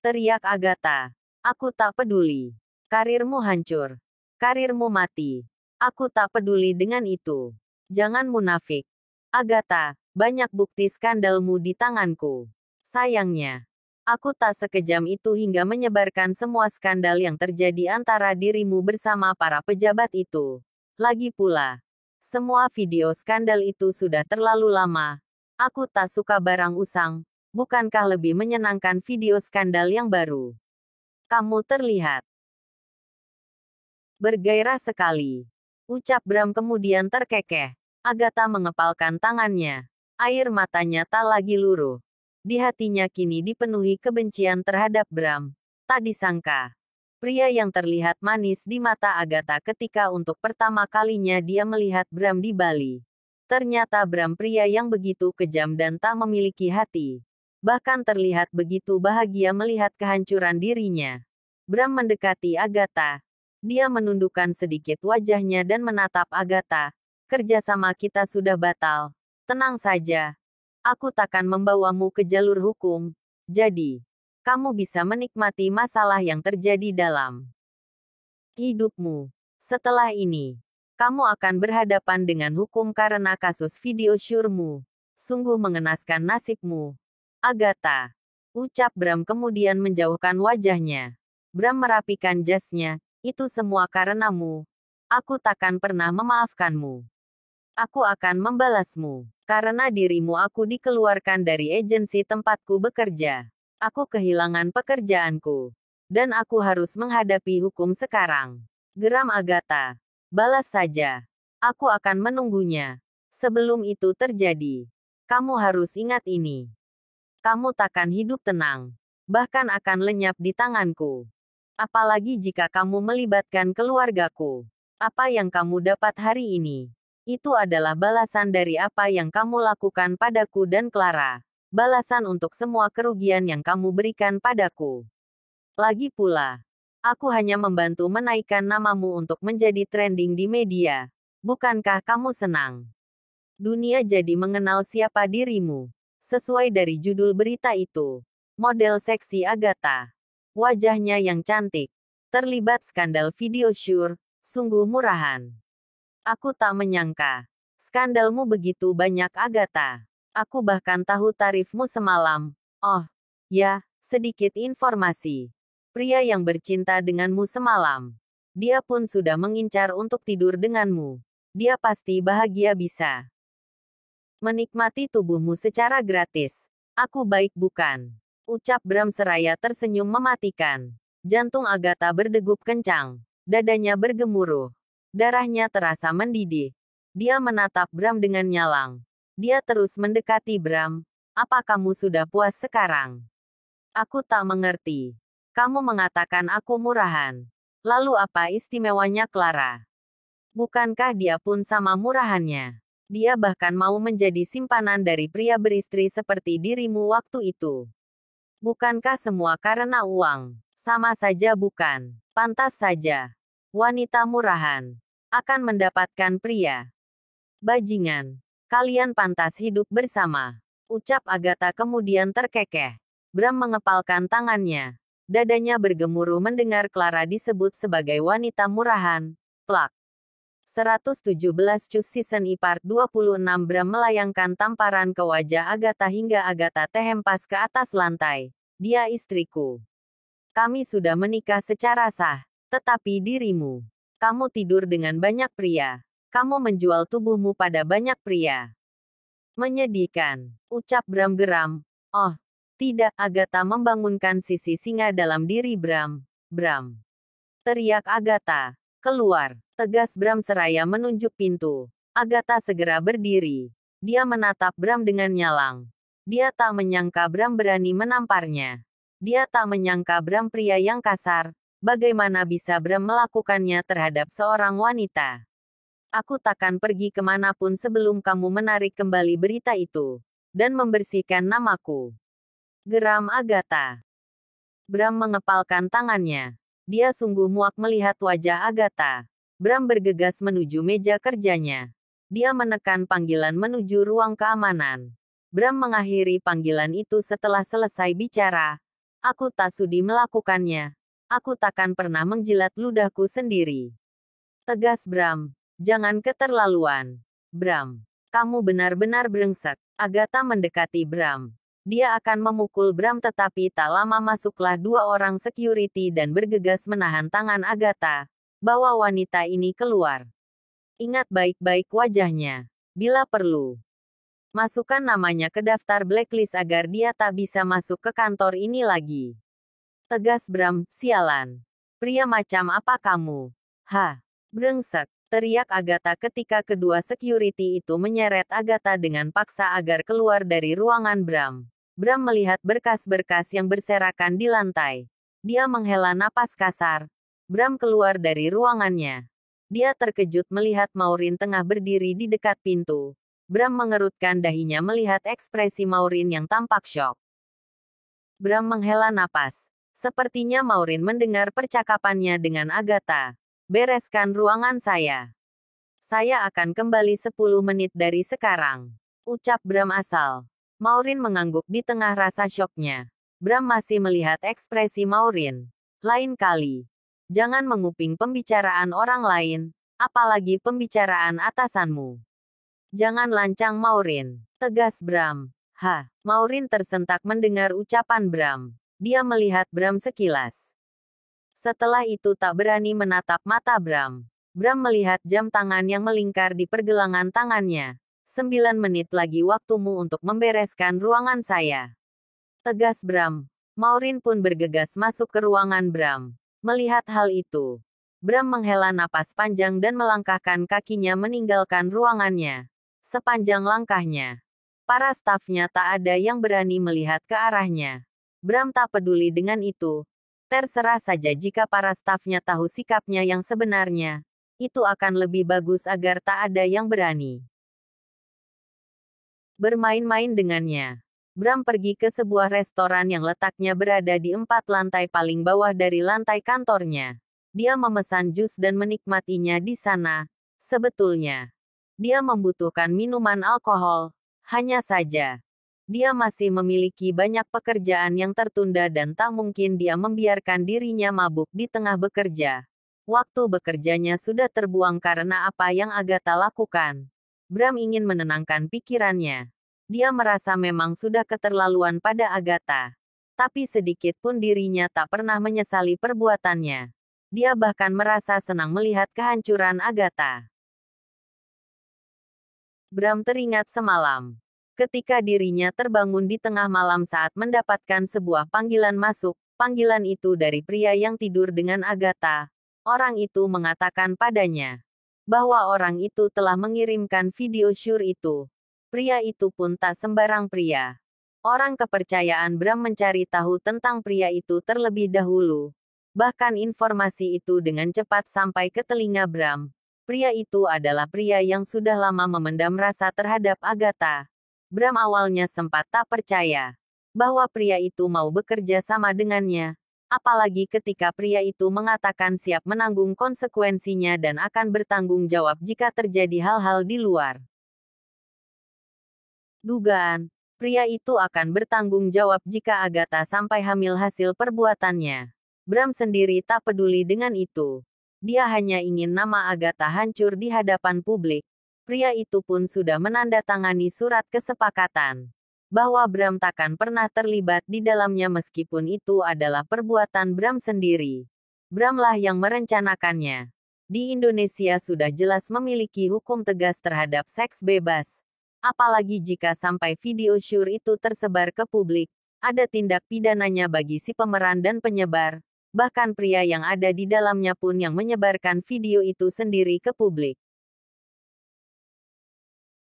Teriak Agatha. Aku tak peduli. Karirmu hancur. Karirmu mati. Aku tak peduli dengan itu. Jangan munafik. Agatha, banyak bukti skandalmu di tanganku. Sayangnya, aku tak sekejam itu hingga menyebarkan semua skandal yang terjadi antara dirimu bersama para pejabat itu. Lagi pula, semua video skandal itu sudah terlalu lama. Aku tak suka barang usang. Bukankah lebih menyenangkan video skandal yang baru? Kamu terlihat bergairah sekali. Ucap Bram kemudian terkekeh. Agatha mengepalkan tangannya. Air matanya tak lagi luruh. Di hatinya kini dipenuhi kebencian terhadap Bram. Tak disangka. Pria yang terlihat manis di mata Agatha ketika untuk pertama kalinya dia melihat Bram di Bali. Ternyata Bram pria yang begitu kejam dan tak memiliki hati. Bahkan terlihat begitu bahagia melihat kehancuran dirinya. Bram mendekati Agatha. Dia menundukkan sedikit wajahnya dan menatap Agatha. Kerjasama kita sudah batal. Tenang saja. Aku takkan membawamu ke jalur hukum. Jadi, kamu bisa menikmati masalah yang terjadi dalam hidupmu. Setelah ini, kamu akan berhadapan dengan hukum karena kasus video syurmu. Sungguh mengenaskan nasibmu. Agatha. Ucap Bram kemudian menjauhkan wajahnya. Bram merapikan jasnya. Itu semua karenamu. Aku takkan pernah memaafkanmu. Aku akan membalasmu. Karena dirimu aku dikeluarkan dari agensi tempatku bekerja. Aku kehilangan pekerjaanku. Dan aku harus menghadapi hukum sekarang. Geram Agatha. Balas saja. Aku akan menunggunya. Sebelum itu terjadi. Kamu harus ingat ini. Kamu takkan hidup tenang. Bahkan akan lenyap di tanganku. Apalagi jika kamu melibatkan keluargaku. Apa yang kamu dapat hari ini? Itu adalah balasan dari apa yang kamu lakukan padaku dan Clara. Balasan untuk semua kerugian yang kamu berikan padaku. Lagi pula, aku hanya membantu menaikkan namamu untuk menjadi trending di media. Bukankah kamu senang? Dunia jadi mengenal siapa dirimu. Sesuai dari judul berita itu. Model seksi Agatha. Wajahnya yang cantik. Terlibat skandal video syur. Sungguh murahan. Aku tak menyangka. Skandalmu begitu banyak Agatha. Aku bahkan tahu tarifmu semalam. Oh, ya, sedikit informasi. Pria yang bercinta denganmu semalam. Dia pun sudah mengincar untuk tidur denganmu. Dia pasti bahagia bisa menikmati tubuhmu secara gratis. Aku baik bukan? Ucap Bram seraya tersenyum mematikan. Jantung Agatha berdegup kencang. Dadanya bergemuruh. Darahnya terasa mendidih. Dia menatap Bram dengan nyalang. Dia terus mendekati Bram. Apa kamu sudah puas sekarang? Aku tak mengerti. Kamu mengatakan aku murahan. Lalu apa istimewanya Clara? Bukankah dia pun sama murahannya? Dia bahkan mau menjadi simpanan dari pria beristri seperti dirimu waktu itu. Bukankah semua karena uang? Sama saja bukan? Pantas saja. Wanita murahan akan mendapatkan pria bajingan. Kalian pantas hidup bersama. Ucap Agatha kemudian terkekeh. Bram mengepalkan tangannya. Dadanya bergemuruh mendengar Clara disebut sebagai wanita murahan. Plak. 117 Cus Season I Part 26 Bram melayangkan tamparan ke wajah Agatha hingga Agatha terhempas ke atas lantai. Dia istriku. Kami sudah menikah secara sah. Tetapi dirimu. Kamu tidur dengan banyak pria. Kamu menjual tubuhmu pada banyak pria. Menyedihkan. Ucap Bram geram. Oh, tidak. Agatha membangunkan sisi singa dalam diri Bram. Bram. Teriak Agatha. Keluar. Tegas Bram seraya menunjuk pintu. Agatha segera berdiri. Dia menatap Bram dengan nyalang. Dia tak menyangka Bram berani menamparnya. Dia tak menyangka Bram pria yang kasar. Bagaimana bisa Bram melakukannya terhadap seorang wanita? Aku takkan pergi kemanapun sebelum kamu menarik kembali berita itu. Dan membersihkan namaku. Geram Agatha. Bram mengepalkan tangannya. Dia sungguh muak melihat wajah Agatha. Bram bergegas menuju meja kerjanya. Dia menekan panggilan menuju ruang keamanan. Bram mengakhiri panggilan itu setelah selesai bicara. Aku tak sudi melakukannya. Aku takkan pernah menjilat ludahku sendiri. Tegas Bram. Jangan keterlaluan. Bram. Kamu benar-benar brengsek. Agatha mendekati Bram. Dia akan memukul Bram tetapi tak lama masuklah dua orang security dan bergegas menahan tangan Agatha. Bawa wanita ini keluar. Ingat baik-baik wajahnya. Bila perlu, masukkan namanya ke daftar blacklist agar dia tak bisa masuk ke kantor ini lagi. Tegas Bram, sialan. Pria macam apa kamu? Hah, brengsek. Teriak Agatha ketika kedua security itu menyeret Agatha dengan paksa agar keluar dari ruangan Bram. Bram melihat berkas-berkas yang berserakan di lantai. Dia menghela napas kasar. Bram keluar dari ruangannya. Dia terkejut melihat Maureen tengah berdiri di dekat pintu. Bram mengerutkan dahinya melihat ekspresi Maureen yang tampak syok. Bram menghela napas. Sepertinya Maureen mendengar percakapannya dengan Agatha. Bereskan ruangan saya. Saya akan kembali 10 menit dari sekarang. Ucap Bram asal. Maureen mengangguk di tengah rasa syoknya. Bram masih melihat ekspresi Maureen. Lain kali. Jangan menguping pembicaraan orang lain, apalagi pembicaraan atasanmu. Jangan lancang Maureen. Tegas Bram. Hah, Maureen tersentak mendengar ucapan Bram. Dia melihat Bram sekilas. Setelah itu tak berani menatap mata Bram. Bram melihat jam tangan yang melingkar di pergelangan tangannya. 9 menit lagi waktumu untuk membereskan ruangan saya. Tegas Bram. Maureen pun bergegas masuk ke ruangan Bram. Melihat hal itu, Bram menghela napas panjang dan melangkahkan kakinya meninggalkan ruangannya. Sepanjang langkahnya, para stafnya tak ada yang berani melihat ke arahnya. Bram tak peduli dengan itu. Terserah saja jika para stafnya tahu sikapnya yang sebenarnya. Itu akan lebih bagus agar tak ada yang berani bermain-main dengannya. Bram pergi ke sebuah restoran yang letaknya berada di 4 lantai paling bawah dari lantai kantornya. Dia memesan jus dan menikmatinya di sana. Sebetulnya, dia membutuhkan minuman alkohol. Hanya saja, dia masih memiliki banyak pekerjaan yang tertunda dan tak mungkin dia membiarkan dirinya mabuk di tengah bekerja. Waktu bekerjanya sudah terbuang karena apa yang Agatha lakukan. Bram ingin menenangkan pikirannya. Dia merasa memang sudah keterlaluan pada Agatha. Tapi sedikit pun dirinya tak pernah menyesali perbuatannya. Dia bahkan merasa senang melihat kehancuran Agatha. Bram teringat semalam. Ketika dirinya terbangun di tengah malam saat mendapatkan sebuah panggilan masuk, panggilan itu dari pria yang tidur dengan Agatha. Orang itu mengatakan padanya bahwa orang itu telah mengirimkan video syur itu. Pria itu pun tak sembarang pria. Orang kepercayaan Bram mencari tahu tentang pria itu terlebih dahulu. Bahkan informasi itu dengan cepat sampai ke telinga Bram. Pria itu adalah pria yang sudah lama memendam rasa terhadap Agatha. Bram awalnya sempat tak percaya bahwa pria itu mau bekerja sama dengannya. Apalagi ketika pria itu mengatakan siap menanggung konsekuensinya dan akan bertanggung jawab jika terjadi hal-hal di luar dugaan. Pria itu akan bertanggung jawab jika Agatha sampai hamil hasil perbuatannya. Bram sendiri tak peduli dengan itu. Dia hanya ingin nama Agatha hancur di hadapan publik. Pria itu pun sudah menandatangani surat kesepakatan bahwa Bram takkan pernah terlibat di dalamnya meskipun itu adalah perbuatan Bram sendiri. Bramlah yang merencanakannya. Di Indonesia sudah jelas memiliki hukum tegas terhadap seks bebas. Apalagi jika sampai video syur itu tersebar ke publik, ada tindak pidananya bagi si pemeran dan penyebar. Bahkan pria yang ada di dalamnya pun yang menyebarkan video itu sendiri ke publik.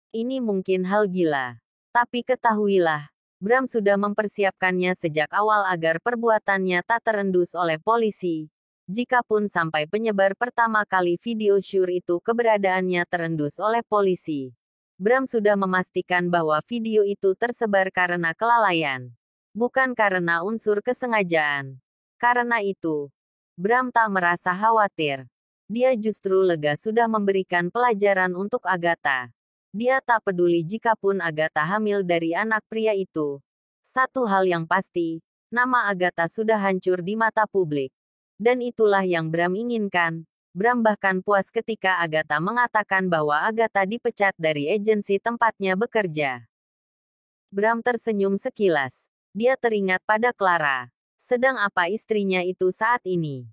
Ini mungkin hal gila. Tapi ketahuilah, Bram sudah mempersiapkannya sejak awal agar perbuatannya tak terendus oleh polisi. Jikapun sampai penyebar pertama kali video syur itu keberadaannya terendus oleh polisi, Bram sudah memastikan bahwa video itu tersebar karena kelalaian, bukan karena unsur kesengajaan. Karena itu, Bram tak merasa khawatir. Dia justru lega sudah memberikan pelajaran untuk Agatha. Dia tak peduli jikapun Agatha hamil dari anak pria itu. Satu hal yang pasti, nama Agatha sudah hancur di mata publik. Dan itulah yang Bram inginkan. Bram bahkan puas ketika Agatha mengatakan bahwa Agatha dipecat dari agensi tempatnya bekerja. Bram tersenyum sekilas. Dia teringat pada Clara. Sedang apa istrinya itu saat ini?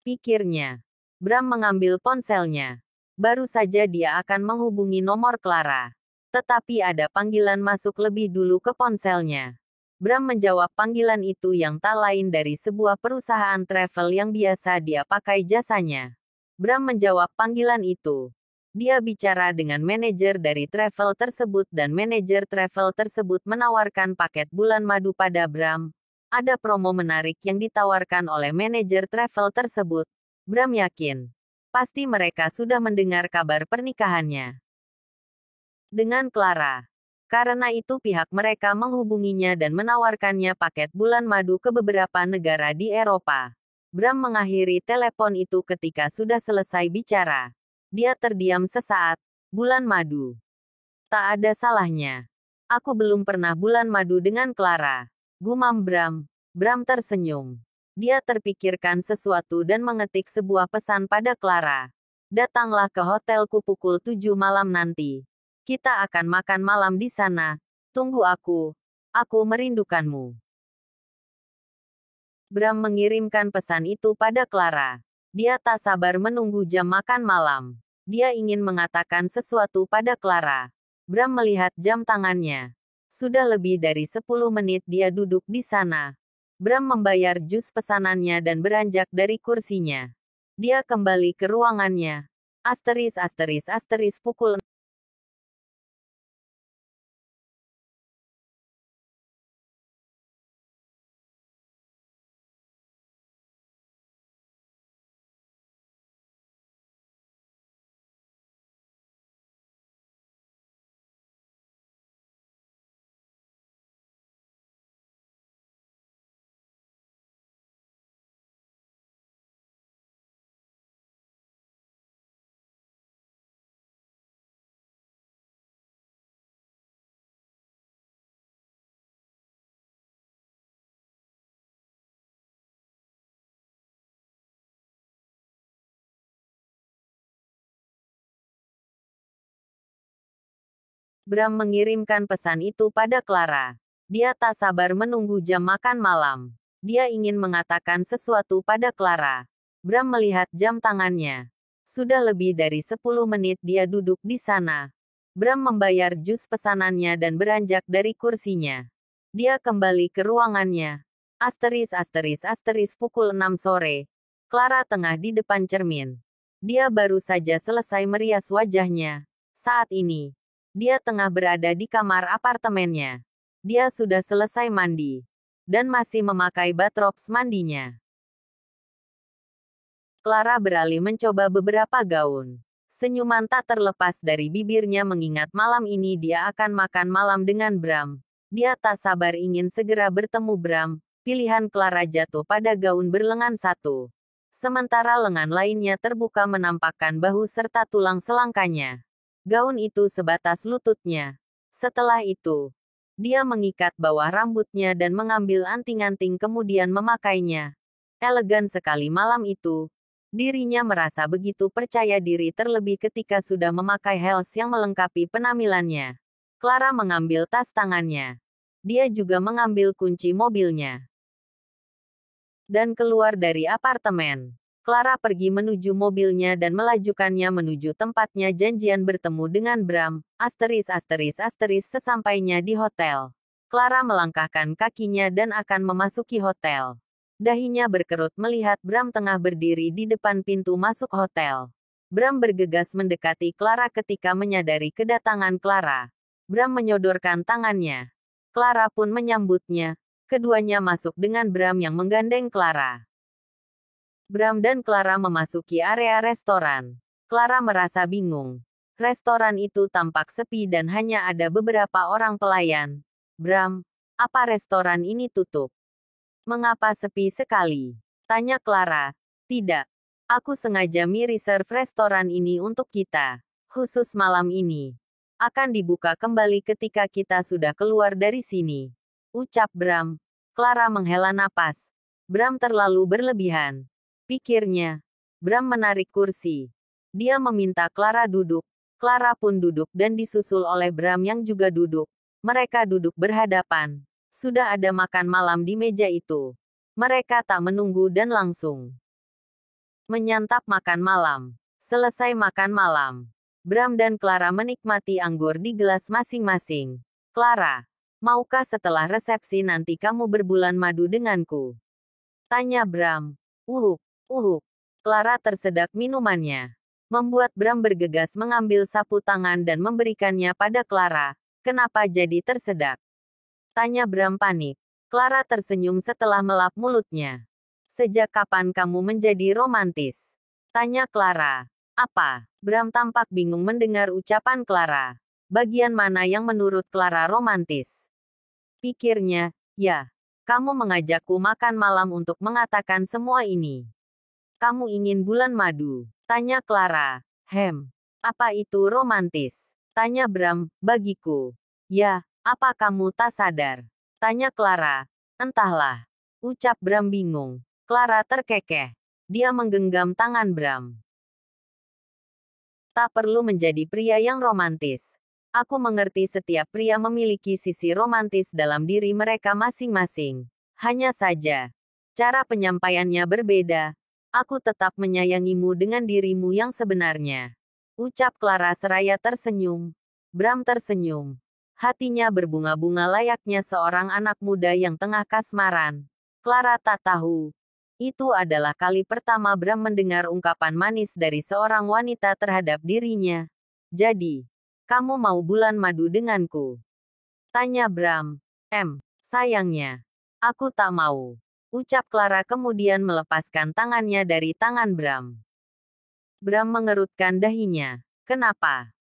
Pikirnya. Bram mengambil ponselnya. Baru saja dia akan menghubungi nomor Clara. Tetapi ada panggilan masuk lebih dulu ke ponselnya. Bram menjawab panggilan itu yang tak lain dari sebuah perusahaan travel yang biasa dia pakai jasanya. Bram menjawab panggilan itu. Dia bicara dengan manajer dari travel tersebut dan manajer travel tersebut menawarkan paket bulan madu pada Bram. Ada promo menarik yang ditawarkan oleh manajer travel tersebut. Bram yakin pasti mereka sudah mendengar kabar pernikahannya dengan Clara. Karena itu pihak mereka menghubunginya dan menawarkannya paket bulan madu ke beberapa negara di Eropa. Bram mengakhiri telepon itu ketika sudah selesai bicara. Dia terdiam sesaat. Bulan madu. Tak ada salahnya. Aku belum pernah bulan madu dengan Clara. Gumam Bram. Bram tersenyum. Dia terpikirkan sesuatu dan mengetik sebuah pesan pada Clara. Datanglah ke hotelku pukul 7 malam nanti. Kita akan makan malam di sana. Tunggu aku. Aku merindukanmu. Bram mengirimkan pesan itu pada Clara. Dia tak sabar menunggu jam makan malam. Dia ingin mengatakan sesuatu pada Clara. Bram melihat jam tangannya. Sudah lebih dari 10 menit dia duduk di sana. Bram membayar jus pesanannya dan beranjak dari kursinya. Dia kembali ke ruangannya. Pukul. Bram mengirimkan pesan itu pada Clara. Dia tak sabar menunggu jam makan malam. Dia ingin mengatakan sesuatu pada Clara. Bram melihat jam tangannya. Sudah lebih dari 10 menit dia duduk di sana. Bram membayar jus pesanannya dan beranjak dari kursinya. Dia kembali ke ruangannya. Pukul 6 sore. Clara tengah di depan cermin. Dia baru saja selesai merias wajahnya. Saat ini, dia tengah berada di kamar apartemennya. Dia sudah selesai mandi. Dan masih memakai bathrobe mandinya. Clara beralih mencoba beberapa gaun. Senyuman tak terlepas dari bibirnya mengingat malam ini dia akan makan malam dengan Bram. Dia tak sabar ingin segera bertemu Bram. Pilihan Clara jatuh pada gaun berlengan satu. Sementara lengan lainnya terbuka menampakkan bahu serta tulang selangkanya. Gaun itu sebatas lututnya. Setelah itu, dia mengikat bawah rambutnya dan mengambil anting-anting kemudian memakainya. Elegan sekali malam itu. Dirinya merasa begitu percaya diri terlebih ketika sudah memakai heels yang melengkapi penampilannya. Clara mengambil tas tangannya. Dia juga mengambil kunci mobilnya. Dan keluar dari apartemen. Clara pergi menuju mobilnya dan melajukannya menuju tempatnya janjian bertemu dengan Bram. Sesampainya di hotel. Clara melangkahkan kakinya dan akan memasuki hotel. Dahinya berkerut melihat Bram tengah berdiri di depan pintu masuk hotel. Bram bergegas mendekati Clara ketika menyadari kedatangan Clara. Bram menyodorkan tangannya. Clara pun menyambutnya. Keduanya masuk dengan Bram yang menggandeng Clara. Bram dan Clara memasuki area restoran. Clara merasa bingung. Restoran itu tampak sepi dan hanya ada beberapa orang pelayan. Bram, apa restoran ini tutup? Mengapa sepi sekali? Tanya Clara. Tidak. Aku sengaja reserve restoran ini untuk kita. Khusus malam ini. Akan dibuka kembali ketika kita sudah keluar dari sini. Ucap Bram. Clara menghela napas. Bram terlalu berlebihan. Pikirnya. Bram menarik kursi. Dia meminta Clara duduk. Clara pun duduk dan disusul oleh Bram yang juga duduk. Mereka duduk berhadapan. Sudah ada makan malam di meja itu. Mereka tak menunggu dan langsung menyantap makan malam. Selesai makan malam. Bram dan Clara menikmati anggur di gelas masing-masing. Clara, maukah setelah resepsi nanti kamu berbulan madu denganku? Tanya Bram. Clara tersedak minumannya. Membuat Bram bergegas mengambil sapu tangan dan memberikannya pada Clara. Kenapa jadi tersedak? Tanya Bram panik. Clara tersenyum setelah melap mulutnya. Sejak kapan kamu menjadi romantis? Tanya Clara. Apa? Bram tampak bingung mendengar ucapan Clara. Bagian mana yang menurut Clara romantis? Pikirnya, ya. Kamu mengajakku makan malam untuk mengatakan semua ini. Kamu ingin bulan madu? Tanya Clara. Apa itu romantis? Tanya Bram, bagiku. Ya, apa kamu tak sadar? Tanya Clara. Entahlah. Ucap Bram bingung. Clara terkekeh. Dia menggenggam tangan Bram. Tak perlu menjadi pria yang romantis. Aku mengerti setiap pria memiliki sisi romantis dalam diri mereka masing-masing. Hanya saja, cara penyampaiannya berbeda. Aku tetap menyayangimu dengan dirimu yang sebenarnya. Ucap Clara seraya tersenyum. Bram tersenyum. Hatinya berbunga-bunga layaknya seorang anak muda yang tengah kasmaran. Clara tak tahu. Itu adalah kali pertama Bram mendengar ungkapan manis dari seorang wanita terhadap dirinya. Jadi, kamu mau bulan madu denganku? Tanya Bram. Sayangnya, aku tak mau. Ucap Clara kemudian melepaskan tangannya dari tangan Bram. Bram mengerutkan dahinya. Kenapa?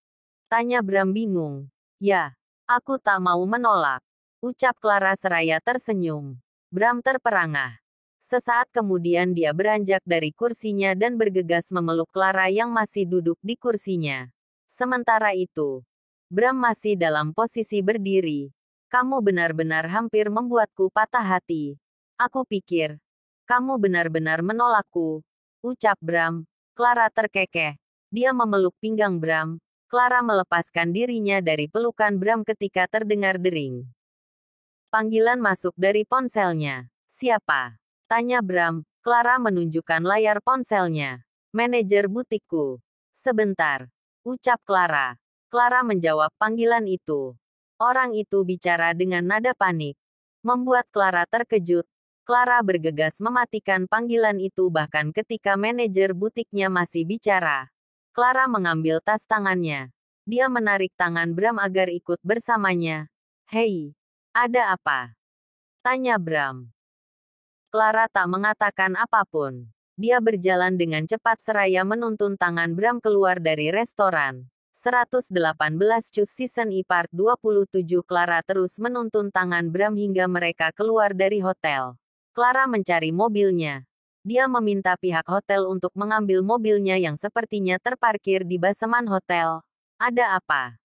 Tanya Bram bingung. Ya, aku tak mau menolak. Ucap Clara seraya tersenyum. Bram terperangah. Sesaat kemudian dia beranjak dari kursinya dan bergegas memeluk Clara yang masih duduk di kursinya. Sementara itu, Bram masih dalam posisi berdiri. Kamu benar-benar hampir membuatku patah hati. Aku pikir, kamu benar-benar menolakku. Ucap Bram. Clara terkekeh. Dia memeluk pinggang Bram. Clara melepaskan dirinya dari pelukan Bram ketika terdengar dering. Panggilan masuk dari ponselnya. Siapa? Tanya Bram. Clara menunjukkan layar ponselnya. Manajer butikku. Sebentar. Ucap Clara. Clara menjawab panggilan itu. Orang itu bicara dengan nada panik. Membuat Clara terkejut. Clara bergegas mematikan panggilan itu bahkan ketika manajer butiknya masih bicara. Clara mengambil tas tangannya. Dia menarik tangan Bram agar ikut bersamanya. Hei, ada apa? Tanya Bram. Clara tak mengatakan apapun. Dia berjalan dengan cepat seraya menuntun tangan Bram keluar dari restoran. 118 Cus Season E Part 27. Clara terus menuntun tangan Bram hingga mereka keluar dari hotel. Clara mencari mobilnya. Dia meminta pihak hotel untuk mengambil mobilnya yang sepertinya terparkir di baseman hotel. Ada apa?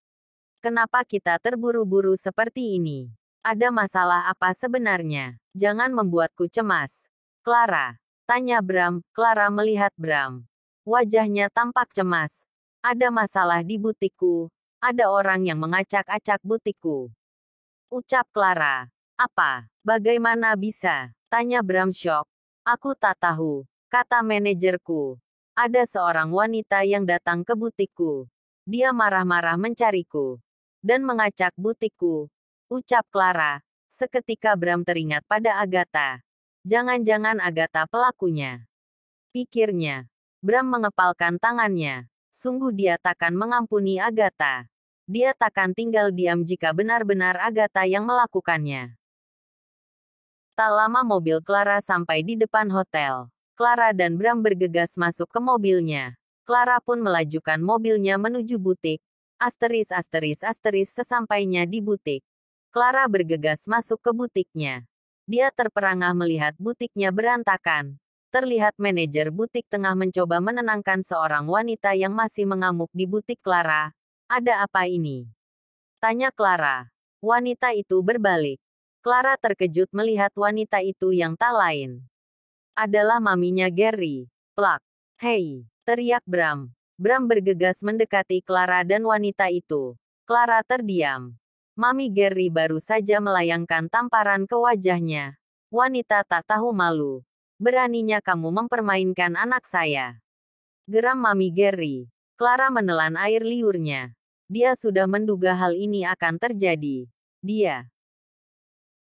Kenapa kita terburu-buru seperti ini? Ada masalah apa sebenarnya? Jangan membuatku cemas. Clara. Tanya Bram. Clara melihat Bram. Wajahnya tampak cemas. Ada masalah di butikku. Ada orang yang mengacak-acak butikku. Ucap Clara. Apa? Bagaimana bisa? Tanya Bram shock. Aku tak tahu. Kata manajerku. Ada seorang wanita yang datang ke butikku. Dia marah-marah mencariku. Dan mengacak butikku. Ucap Clara. Seketika Bram teringat pada Agatha. Jangan-jangan Agatha pelakunya. Pikirnya. Bram mengepalkan tangannya. Sungguh dia takkan mengampuni Agatha. Dia takkan tinggal diam jika benar-benar Agatha yang melakukannya. Tak lama mobil Clara sampai di depan hotel. Clara dan Bram bergegas masuk ke mobilnya. Clara pun melajukan mobilnya menuju butik. Sesampainya di butik. Clara bergegas masuk ke butiknya. Dia terperangah melihat butiknya berantakan. Terlihat manajer butik tengah mencoba menenangkan seorang wanita yang masih mengamuk di butik Clara. Ada apa ini? Tanya Clara. Wanita itu berbalik. Clara terkejut melihat wanita itu yang tak lain adalah maminya Gary. Plak. Hei, teriak Bram. Bram bergegas mendekati Clara dan wanita itu. Clara terdiam. Mami Gary baru saja melayangkan tamparan ke wajahnya. Wanita tak tahu malu. Beraninya kamu mempermainkan anak saya. Geram Mami Gary. Clara menelan air liurnya. Dia sudah menduga hal ini akan terjadi. Dia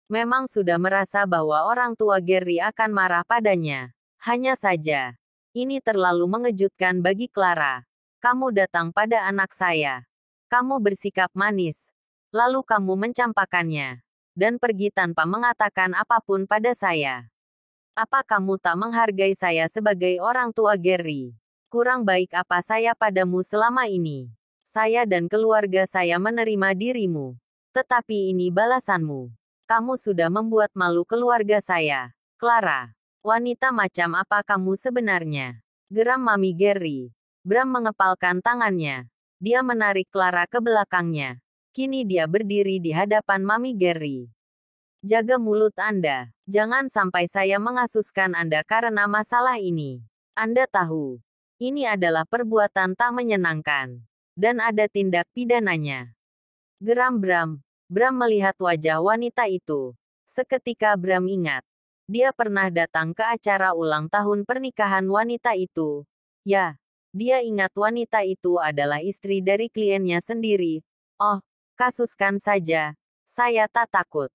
memang sudah merasa bahwa orang tua Gary akan marah padanya. Hanya saja, ini terlalu mengejutkan bagi Clara. Kamu datang pada anak saya. Kamu bersikap manis. Lalu kamu mencampakannya. Dan pergi tanpa mengatakan apapun pada saya. Apa kamu tak menghargai saya sebagai orang tua Gary? Kurang baik apa saya padamu selama ini? Saya dan keluarga saya menerima dirimu. Tetapi ini balasanmu. Kamu sudah membuat malu keluarga saya. Clara. Wanita macam apa kamu sebenarnya? Geram Mami Gary. Bram mengepalkan tangannya. Dia menarik Clara ke belakangnya. Kini dia berdiri di hadapan Mami Gary. Jaga mulut Anda. Jangan sampai saya mengasuskan Anda karena masalah ini. Anda tahu. Ini adalah perbuatan tak menyenangkan. Dan ada tindak pidananya. Geram Bram. Bram melihat wajah wanita itu. Seketika Bram ingat. Dia pernah datang ke acara ulang tahun pernikahan wanita itu. Ya. Dia ingat wanita itu adalah istri dari kliennya sendiri. Oh, kasuskan saja. Saya tak takut.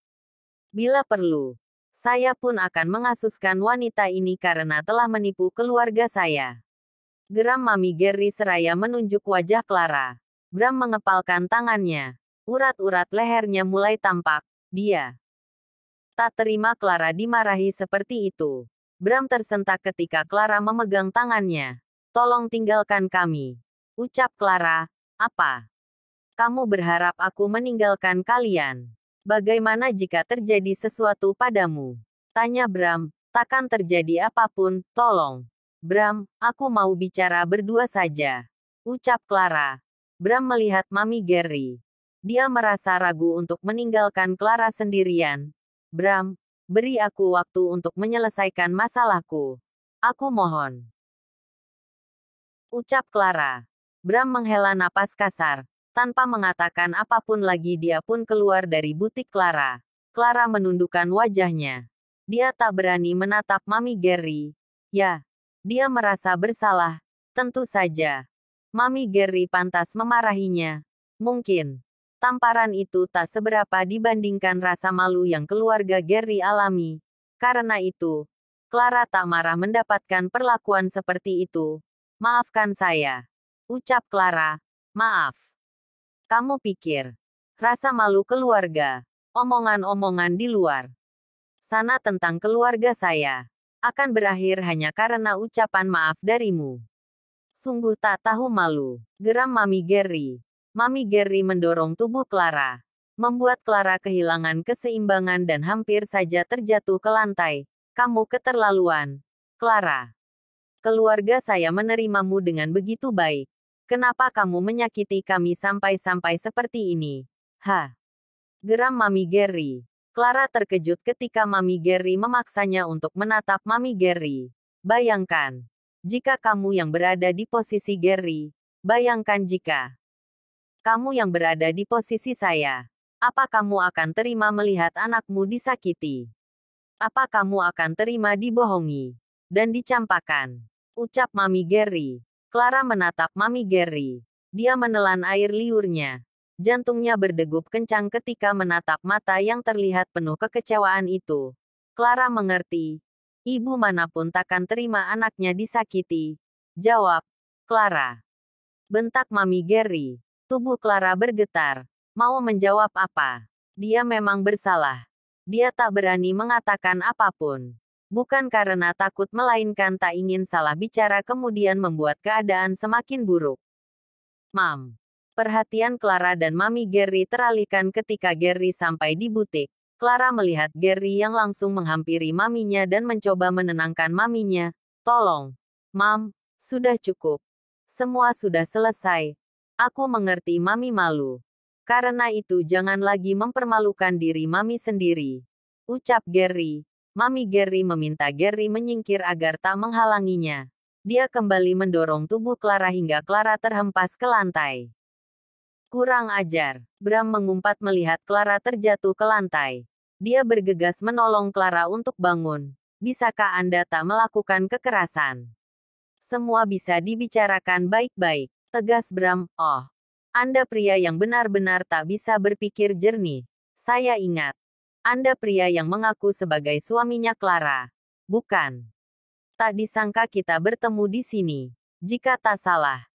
Bila perlu, saya pun akan mengasuskan wanita ini karena telah menipu keluarga saya. Geram Mami Gary seraya menunjuk wajah Clara. Bram mengepalkan tangannya. Urat-urat lehernya mulai tampak. Dia tak terima Clara dimarahi seperti itu. Bram tersentak ketika Clara memegang tangannya. Tolong tinggalkan kami. Ucap Clara. Apa? Kamu berharap aku meninggalkan kalian? Bagaimana jika terjadi sesuatu padamu? Tanya Bram. Takkan terjadi apapun, tolong. Bram, aku mau bicara berdua saja. Ucap Clara. Bram melihat Mami Gary. Dia merasa ragu untuk meninggalkan Clara sendirian. Bram, beri aku waktu untuk menyelesaikan masalahku. Aku mohon. Ucap Clara. Bram menghela napas kasar. Tanpa mengatakan apapun lagi dia pun keluar dari butik Clara. Clara menundukkan wajahnya. Dia tak berani menatap Mami Gary. Ya, dia merasa bersalah. Tentu saja. Mami Gary pantas memarahinya. Mungkin. Tamparan itu tak seberapa dibandingkan rasa malu yang keluarga Gary alami. Karena itu, Clara tak marah mendapatkan perlakuan seperti itu. Maafkan saya. Ucap Clara. Maaf. Kamu pikir. Rasa malu keluarga. Omongan-omongan di luar sana tentang keluarga saya akan berakhir hanya karena ucapan maaf darimu. Sungguh tak tahu malu. Geram Mami Gary. Mami Gary mendorong tubuh Clara. Membuat Clara kehilangan keseimbangan dan hampir saja terjatuh ke lantai. Kamu keterlaluan. Clara. Keluarga saya menerimamu dengan begitu baik. Kenapa kamu menyakiti kami sampai-sampai seperti ini? Hah? Geram Mami Gary. Clara terkejut ketika Mami Gary memaksanya untuk menatap Mami Gary. Bayangkan. Jika kamu yang berada di posisi Gary. Bayangkan jika kamu yang berada di posisi saya. Apa kamu akan terima melihat anakmu disakiti? Apa kamu akan terima dibohongi dan dicampakkan? Ucap Mami Gary. Clara menatap Mami Gary. Dia menelan air liurnya. Jantungnya berdegup kencang ketika menatap mata yang terlihat penuh kekecewaan itu. Clara mengerti. Ibu manapun takkan terima anaknya disakiti. Jawab. Clara. Bentak Mami Gary. Tubuh Clara bergetar. Mau menjawab apa? Dia memang bersalah. Dia tak berani mengatakan apapun. Bukan karena takut melainkan tak ingin salah bicara kemudian membuat keadaan semakin buruk. Mam. Perhatian Clara dan Mami Gary teralihkan ketika Gary sampai di butik. Clara melihat Gary yang langsung menghampiri maminya dan mencoba menenangkan maminya. Tolong. Mam, sudah cukup. Semua sudah selesai. Aku mengerti Mami malu. Karena itu jangan lagi mempermalukan diri Mami sendiri. Ucap Gary. Mami Gary meminta Gary menyingkir agar tak menghalanginya. Dia kembali mendorong tubuh Clara hingga Clara terhempas ke lantai. Kurang ajar. Bram mengumpat melihat Clara terjatuh ke lantai. Dia bergegas menolong Clara untuk bangun. Bisakah Anda tak melakukan kekerasan? Semua bisa dibicarakan baik-baik. Tegas Bram. Oh. Anda pria yang benar-benar tak bisa berpikir jernih. Saya ingat. Anda pria yang mengaku sebagai suaminya Clara. Bukan. Tak disangka kita bertemu di sini. Jika tak salah.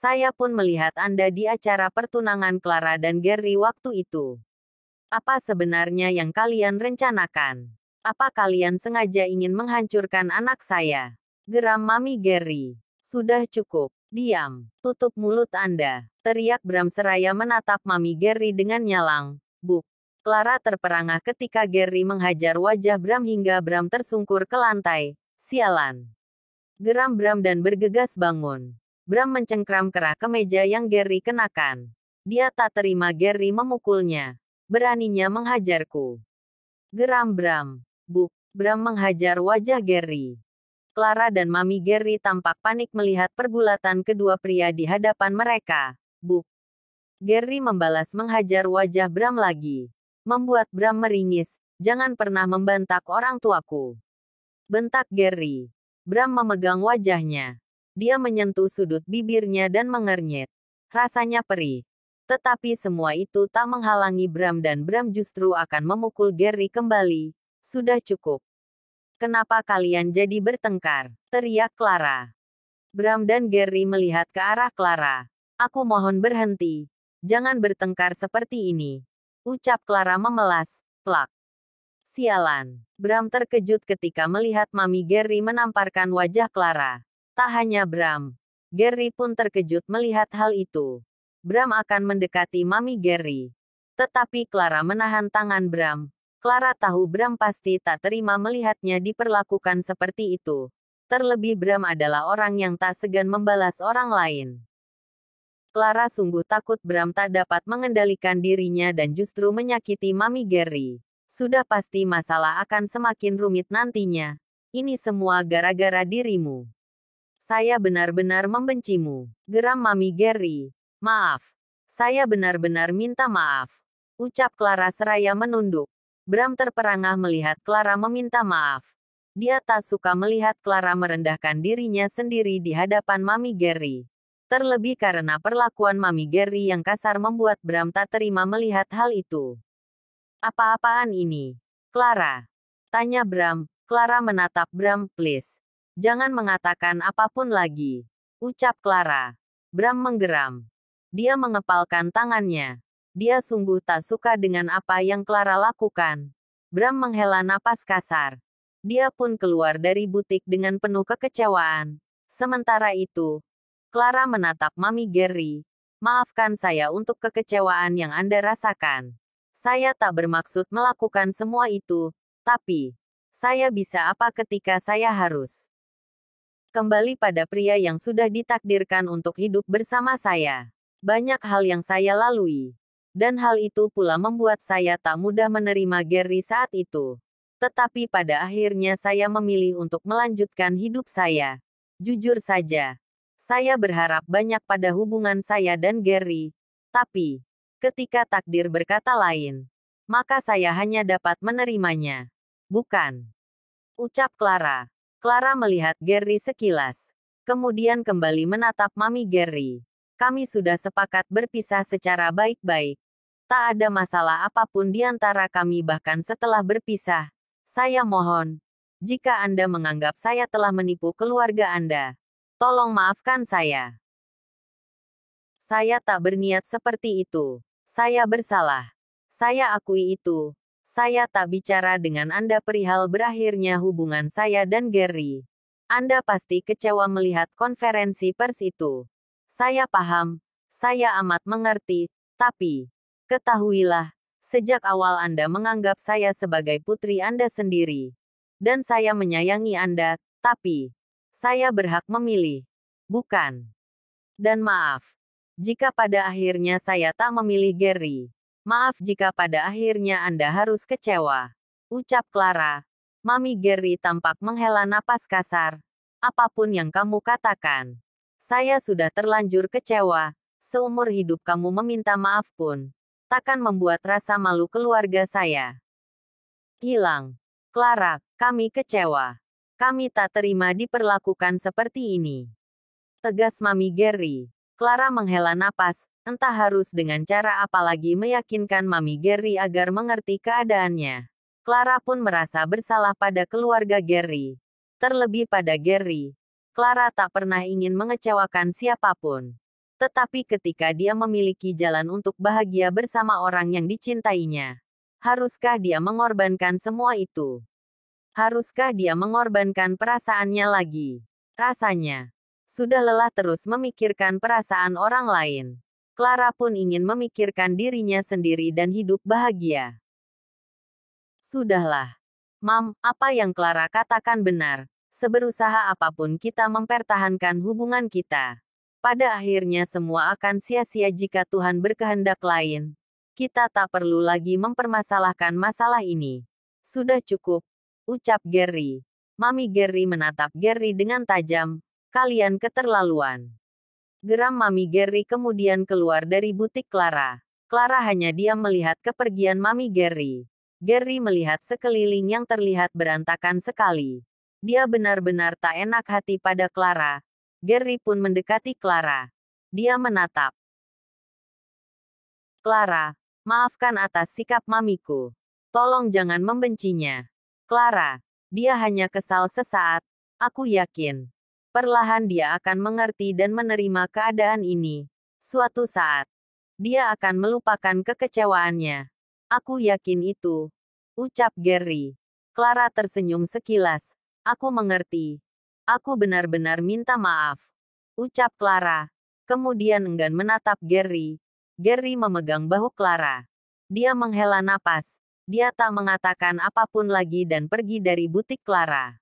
Saya pun melihat Anda di acara pertunangan Clara dan Gary waktu itu. Apa sebenarnya yang kalian rencanakan? Apa kalian sengaja ingin menghancurkan anak saya? Geram Mami Gary. Sudah cukup. Diam. Tutup mulut Anda. Teriak Bram seraya menatap Mami Gary dengan nyalang. Buk. Clara terperangah ketika Gary menghajar wajah Bram hingga Bram tersungkur ke lantai. Sialan. Geram Bram dan bergegas bangun. Bram mencengkram kerah kemeja yang Gary kenakan. Dia tak terima Gary memukulnya. Beraninya menghajarku. Geram Bram. Buk. Bram menghajar wajah Gary. Clara dan Mami Gary tampak panik melihat pergulatan kedua pria di hadapan mereka. Buk. Gary membalas menghajar wajah Bram lagi. Membuat Bram meringis. Jangan pernah membentak orang tuaku. Bentak Gary. Bram memegang wajahnya. Dia menyentuh sudut bibirnya dan mengernyit. Rasanya perih. Tetapi semua itu tak menghalangi Bram dan Bram justru akan memukul Gary kembali. Sudah cukup. Kenapa kalian jadi bertengkar? Teriak Clara. Bram dan Gary melihat ke arah Clara. Aku mohon berhenti. Jangan bertengkar seperti ini. Ucap Clara memelas. Plak. Sialan. Bram terkejut ketika melihat Mami Gary menamparkan wajah Clara. Tak hanya Bram. Gary pun terkejut melihat hal itu. Bram akan mendekati Mami Gary. Tetapi Clara menahan tangan Bram. Clara tahu Bram pasti tak terima melihatnya diperlakukan seperti itu. Terlebih Bram adalah orang yang tak segan membalas orang lain. Clara sungguh takut Bram tak dapat mengendalikan dirinya dan justru menyakiti Mami Gary. Sudah pasti masalah akan semakin rumit nantinya. Ini semua gara-gara dirimu. Saya benar-benar membencimu. Geram Mami Gary. Maaf. Saya benar-benar minta maaf. Ucap Clara seraya menunduk. Bram terperangah melihat Clara meminta maaf. Dia tak suka melihat Clara merendahkan dirinya sendiri di hadapan Mami Gary. Terlebih karena perlakuan Mami Gary yang kasar membuat Bram tak terima melihat hal itu. Apa-apaan ini? Clara? Tanya Bram. Clara menatap Bram, please. Jangan mengatakan apapun lagi. Ucap Clara. Bram menggeram. Dia mengepalkan tangannya. Dia sungguh tak suka dengan apa yang Clara lakukan. Bram menghela napas kasar. Dia pun keluar dari butik dengan penuh kekecewaan. Sementara itu, Clara menatap Mami Gary. Maafkan saya untuk kekecewaan yang Anda rasakan. Saya tak bermaksud melakukan semua itu, tapi saya bisa apa ketika saya harus kembali pada pria yang sudah ditakdirkan untuk hidup bersama saya. Banyak hal yang saya lalui. Dan hal itu pula membuat saya tak mudah menerima Gary saat itu. Tetapi pada akhirnya saya memilih untuk melanjutkan hidup saya. Jujur saja, saya berharap banyak pada hubungan saya dan Gary. Tapi, ketika takdir berkata lain, maka saya hanya dapat menerimanya. Bukan? Ucap Clara. Clara melihat Gary sekilas. Kemudian kembali menatap Mami Gary. Kami sudah sepakat berpisah secara baik-baik. Tak ada masalah apapun di antara kami bahkan setelah berpisah. Saya mohon, jika Anda menganggap saya telah menipu keluarga Anda, tolong maafkan saya. Saya tak berniat seperti itu. Saya bersalah. Saya akui itu. Saya tak bicara dengan Anda perihal berakhirnya hubungan saya dan Gary. Anda pasti kecewa melihat konferensi pers itu. Saya paham. Saya amat mengerti. Tapi, ketahuilah, sejak awal Anda menganggap saya sebagai putri Anda sendiri. Dan saya menyayangi Anda, tapi saya berhak memilih. Bukan? Dan maaf, jika pada akhirnya saya tak memilih Gary. Maaf jika pada akhirnya Anda harus kecewa. Ucap Clara. Mami Gary tampak menghela napas kasar. Apapun yang kamu katakan. Saya sudah terlanjur kecewa. Seumur hidup kamu meminta maaf pun takkan membuat rasa malu keluarga saya hilang. Clara, kami kecewa. Kami tak terima diperlakukan seperti ini. Tegas Mami Gary. Clara menghela napas, entah harus dengan cara apa lagi meyakinkan Mami Gary agar mengerti keadaannya. Clara pun merasa bersalah pada keluarga Gary. Terlebih pada Gary. Clara tak pernah ingin mengecewakan siapapun. Tetapi ketika dia memiliki jalan untuk bahagia bersama orang yang dicintainya, haruskah dia mengorbankan semua itu? Haruskah dia mengorbankan perasaannya lagi? Rasanya sudah lelah terus memikirkan perasaan orang lain. Clara pun ingin memikirkan dirinya sendiri dan hidup bahagia. Sudahlah. Mam, apa yang Clara katakan benar. Seberusaha apapun kita mempertahankan hubungan kita, pada akhirnya semua akan sia-sia jika Tuhan berkehendak lain. Kita tak perlu lagi mempermasalahkan masalah ini. Sudah cukup, ucap Gary. Mami Gary menatap Gary dengan tajam. Kalian keterlaluan. Geram Mami Gary kemudian keluar dari butik Clara. Clara hanya diam melihat kepergian Mami Gary. Gary melihat sekeliling yang terlihat berantakan sekali. Dia benar-benar tak enak hati pada Clara. Gary pun mendekati Clara. Dia menatap Clara. Maafkan atas sikap mamiku. Tolong jangan membencinya. Clara. Dia hanya kesal sesaat. Aku yakin. Perlahan dia akan mengerti dan menerima keadaan ini. Suatu saat, dia akan melupakan kekecewaannya. Aku yakin itu. Ucap Gary. Clara tersenyum sekilas. Aku mengerti. Aku benar-benar minta maaf. Ucap Clara. Kemudian enggan menatap Gary. Gary memegang bahu Clara. Dia menghela napas. Dia tak mengatakan apapun lagi dan pergi dari butik Clara.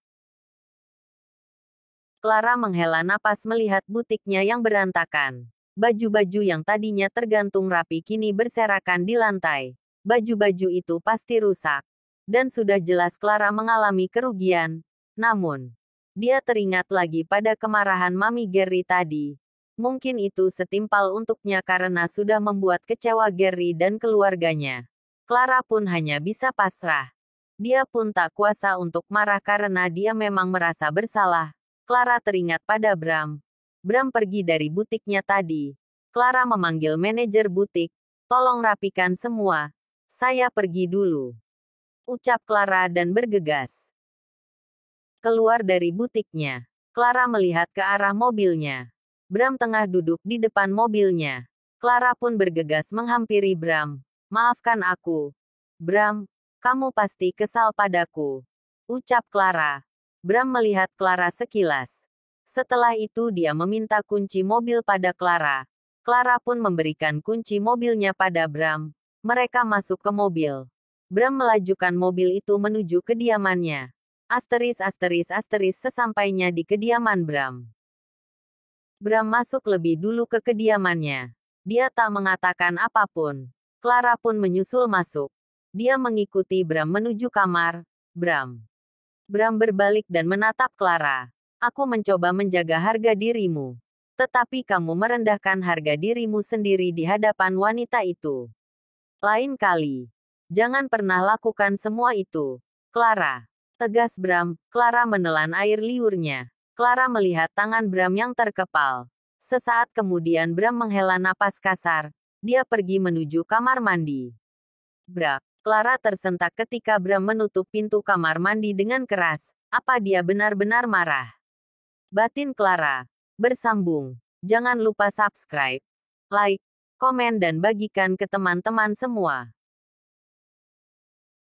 Clara menghela napas melihat butiknya yang berantakan. Baju-baju yang tadinya tergantung rapi kini berserakan di lantai. Baju-baju itu pasti rusak. Dan sudah jelas Clara mengalami kerugian. Namun, dia teringat lagi pada kemarahan Mami Gary tadi. Mungkin itu setimpal untuknya karena sudah membuat kecewa Gary dan keluarganya. Clara pun hanya bisa pasrah. Dia pun tak kuasa untuk marah karena dia memang merasa bersalah. Clara teringat pada Bram. Bram pergi dari butiknya tadi. Clara memanggil manajer butik. Tolong rapikan semua. Saya pergi dulu. Ucap Clara dan bergegas. Keluar dari butiknya. Clara melihat ke arah mobilnya. Bram tengah duduk di depan mobilnya. Clara pun bergegas menghampiri Bram. Maafkan aku. Bram, kamu pasti kesal padaku. Ucap Clara. Bram melihat Clara sekilas. Setelah itu dia meminta kunci mobil pada Clara. Clara pun memberikan kunci mobilnya pada Bram. Mereka masuk ke mobil. Bram melajukan mobil itu menuju kediamannya. Sesampainya di kediaman Bram. Bram masuk lebih dulu ke kediamannya. Dia tak mengatakan apapun. Clara pun menyusul masuk. Dia mengikuti Bram menuju kamar. Bram. Bram berbalik dan menatap Clara. Aku mencoba menjaga harga dirimu. Tetapi kamu merendahkan harga dirimu sendiri di hadapan wanita itu. Lain kali. Jangan pernah lakukan semua itu. Clara. Tegas Bram. Clara menelan air liurnya. Clara melihat tangan Bram yang terkepal. Sesaat kemudian Bram menghela napas kasar. Dia pergi menuju kamar mandi. Brak. Clara tersentak ketika Bram menutup pintu kamar mandi dengan keras. Apa dia benar-benar marah? Batin Clara. Bersambung. Jangan lupa subscribe, like, komen dan bagikan ke teman-teman semua.